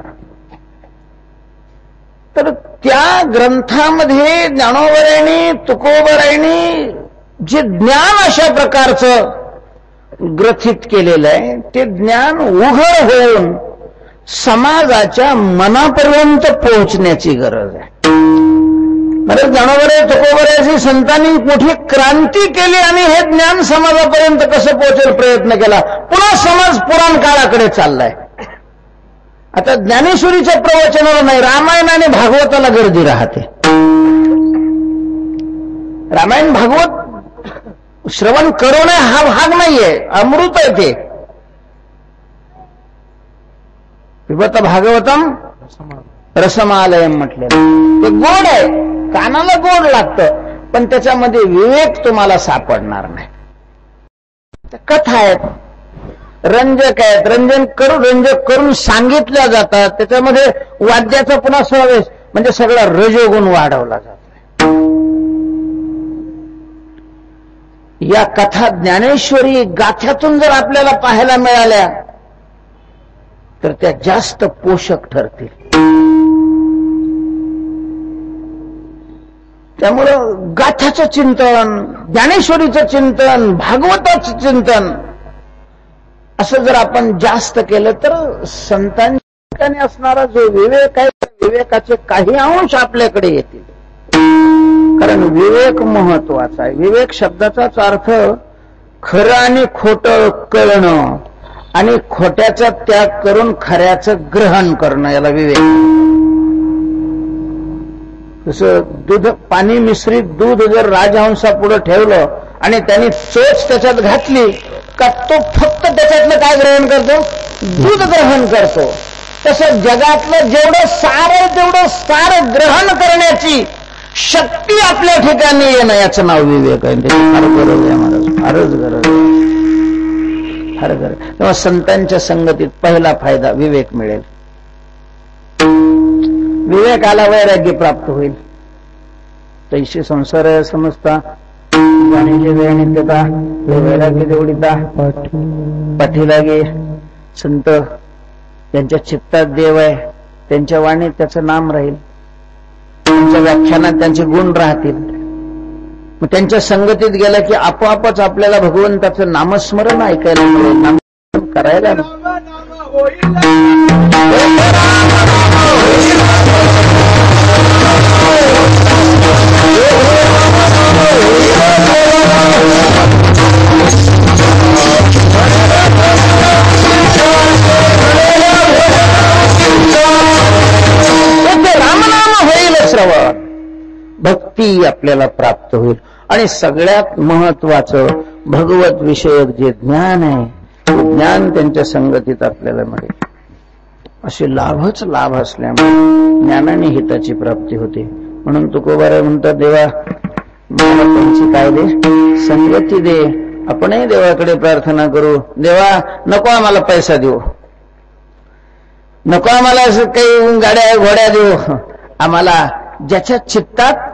तर त्या ग्रंथामध्ये ज्ञानोबारायणी तुकोबारायणी जे ज्ञान अशा प्रकारचं ग्रथित केलेलं आहे ते ज्ञान उघड होऊन समाजाच्या मनापर्यंत पोहोचण्याची गरज आहे. बरेच जनावरे तुकोबऱ्याची संतांनी मोठी क्रांती केली आणि हे ज्ञान समाजापर्यंत कसं पोहोचेल प्रयत्न केला. पुन्हा समाज पुराण काळाकडे चाललाय. आता ज्ञानेश्वरीच्या प्रवचनाला नाही, रामायण आणि भागवताला गर्दी राहते. रामायण भागवत श्रवण करू नये हा भाग नाहीये, अमृत आहे ते. पिबत भागवतम रसमालयम म्हटलेलं ते गोड आहे, कानाला गोड लागतं, पण त्याच्यामध्ये विवेक तुम्हाला सापडणार नाही. कथा आहेत, रंजक आहेत, रंजक करून सांगितल्या जातात. त्याच्यामध्ये वाद्याचा पुन्हा समावेश म्हणजे सगळा रजोगुण वाढवला जातो. या कथा ज्ञानेश्वरी गाथ्यातून जर आपल्याला पाहायला मिळाल्या तर त्या जास्त पोषक ठरतील. त्यामुळं गाथ्याचं चिंतन, ज्ञानेश्वरीचं चिंतन, भागवताचं चिंतन असं जर आपण जास्त केलं तर संतांच्या असणारा जो विवेक आहे त्या विवेकाचे काही अंश आपल्याकडे येतील. कारण विवेक महत्वाचा आहे. विवेक शब्दाचाच अर्थ खरं आणि खोटं कळणं आणि खोट्याचा त्याग करून खऱ्याचं ग्रहण करणं, याला विवेक. जसं दूध, पाणी मिश्रित दूध जर राजहंसापुढे ठेवलं आणि त्यांनी चोच त्याच्यात घातली का तो फक्त त्याच्यातलं काय ग्रहण करतो? दूध ग्रहण करतो. तसं जगातलं जेवढं सार आहे तेवढं सार ग्रहण करण्याची शक्ती आपल्या ठिकाणी येणं याचं नाव विवेक आहे. फार गरज आहे महाराज, फारच गरज आहे, फार गरज. तेव्हा संतांच्या संगतीत पहिला फायदा विवेक मिळेल. विवेकाला वैराग्य प्राप्त होईल. तैशी संसार समजता जाणीचे वेळ नित्यता वैराग्य देवडीता पाठीला गे. संत त्यांच्या चित्तात देव आहे, त्यांच्या वाणीत त्याचं नाम राहील, त्यांच्या व्याख्यानात त्यांचे गुण राहतील. मग त्यांच्या संगतीत गेला की आपोआपच आपल्याला भगवंताचं नामस्मरण ऐकायला मिळेल, नामस्मरण करायला. श्रवण भक्ती आपल्याला प्राप्त होईल. आणि सगळ्यात महत्वाचं भगवत विषयक जे ज्ञान आहे ते ज्ञान त्यांच्या संगतीत आपल्याला मिळेल. असे लाभच लाभ असल्यामुळे ज्ञानाने हिताची प्राप्ती होते. म्हणून तुकोबाराय म्हणतात, देवा मला त्यांची काय दे? संगती दे. आपणही देवाकडे प्रार्थना करू, देवा नको आम्हाला पैसा देऊ, नको आम्हाला असं काही गाड्या घोड्या देऊ, आम्हाला ज्याच्या चित्तात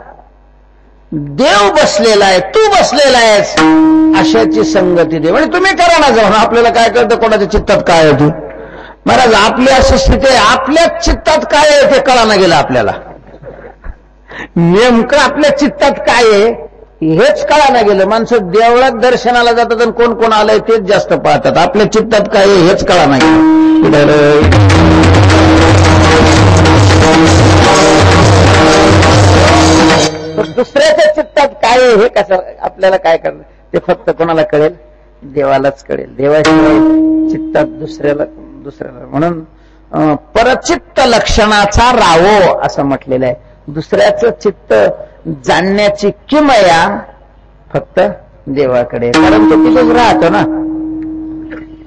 देव बसलेला आहे, तू बसलेला आहेस, अशाची संगती दे. म्हणजे तुम्ही करा ना जाऊन, आपल्याला काय कळतं कोणाच्या चित्तात काय आहे ते? महाराज आपली अशी स्थिती आहे, आपल्या चित्तात काय आहे ते कळाना गेलं आपल्याला. नेमकं आपल्या चित्तात काय आहे हेच कळाना गेलं. माणसं देवळात दर्शनाला जातात आणि कोण कोण आलंय तेच जास्त पाहतात. आपल्या चित्तात काय आहे हेच कळाना गेलं. दुसऱ्याच्या चित्तात काय आहे हे कसं आपल्याला काय कळलं ते फक्त कोणाला कळेल? देवालाच कळेल. देवाशिवाय चित्तात दुसऱ्याला. म्हणून परचित्त लक्षणाचा रावो असं म्हटलेलं आहे. दुसऱ्याचं चित्त जाणण्याची किमया फक्त देवाकडे, कारण तो तिथेच राहतो ना,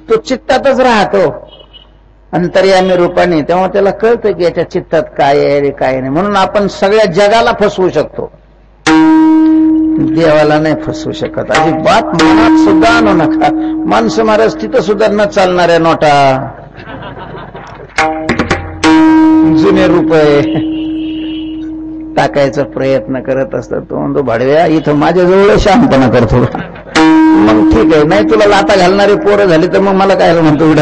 तो चित्तातच राहतो अंतर्यामी रूपाने. तेव्हा त्याला कळतं की याच्या चित्तात काय आहे काय नाही. म्हणून आपण सगळ्या जगाला फसवू शकतो, देवाला नाही फसवू शकत. अजिबात मनात सुद्धा आणू नका. माणसं महाराज तिथं सुद्धा न चालणाऱ्या नोटा, जुने रुपये टाकायचा प्रयत्न करत असतात. तो म्हणतो भाडव्या इथं माझ्याजवळ शहाणपणा करतो. मग ठीक आहे, नाही तुला लाता घालणारी पोरं झाली तर मग मला काय म्हणतो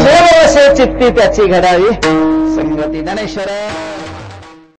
देव असे चित्ती त्याची घडावी संगती. ज्ञानेश्वर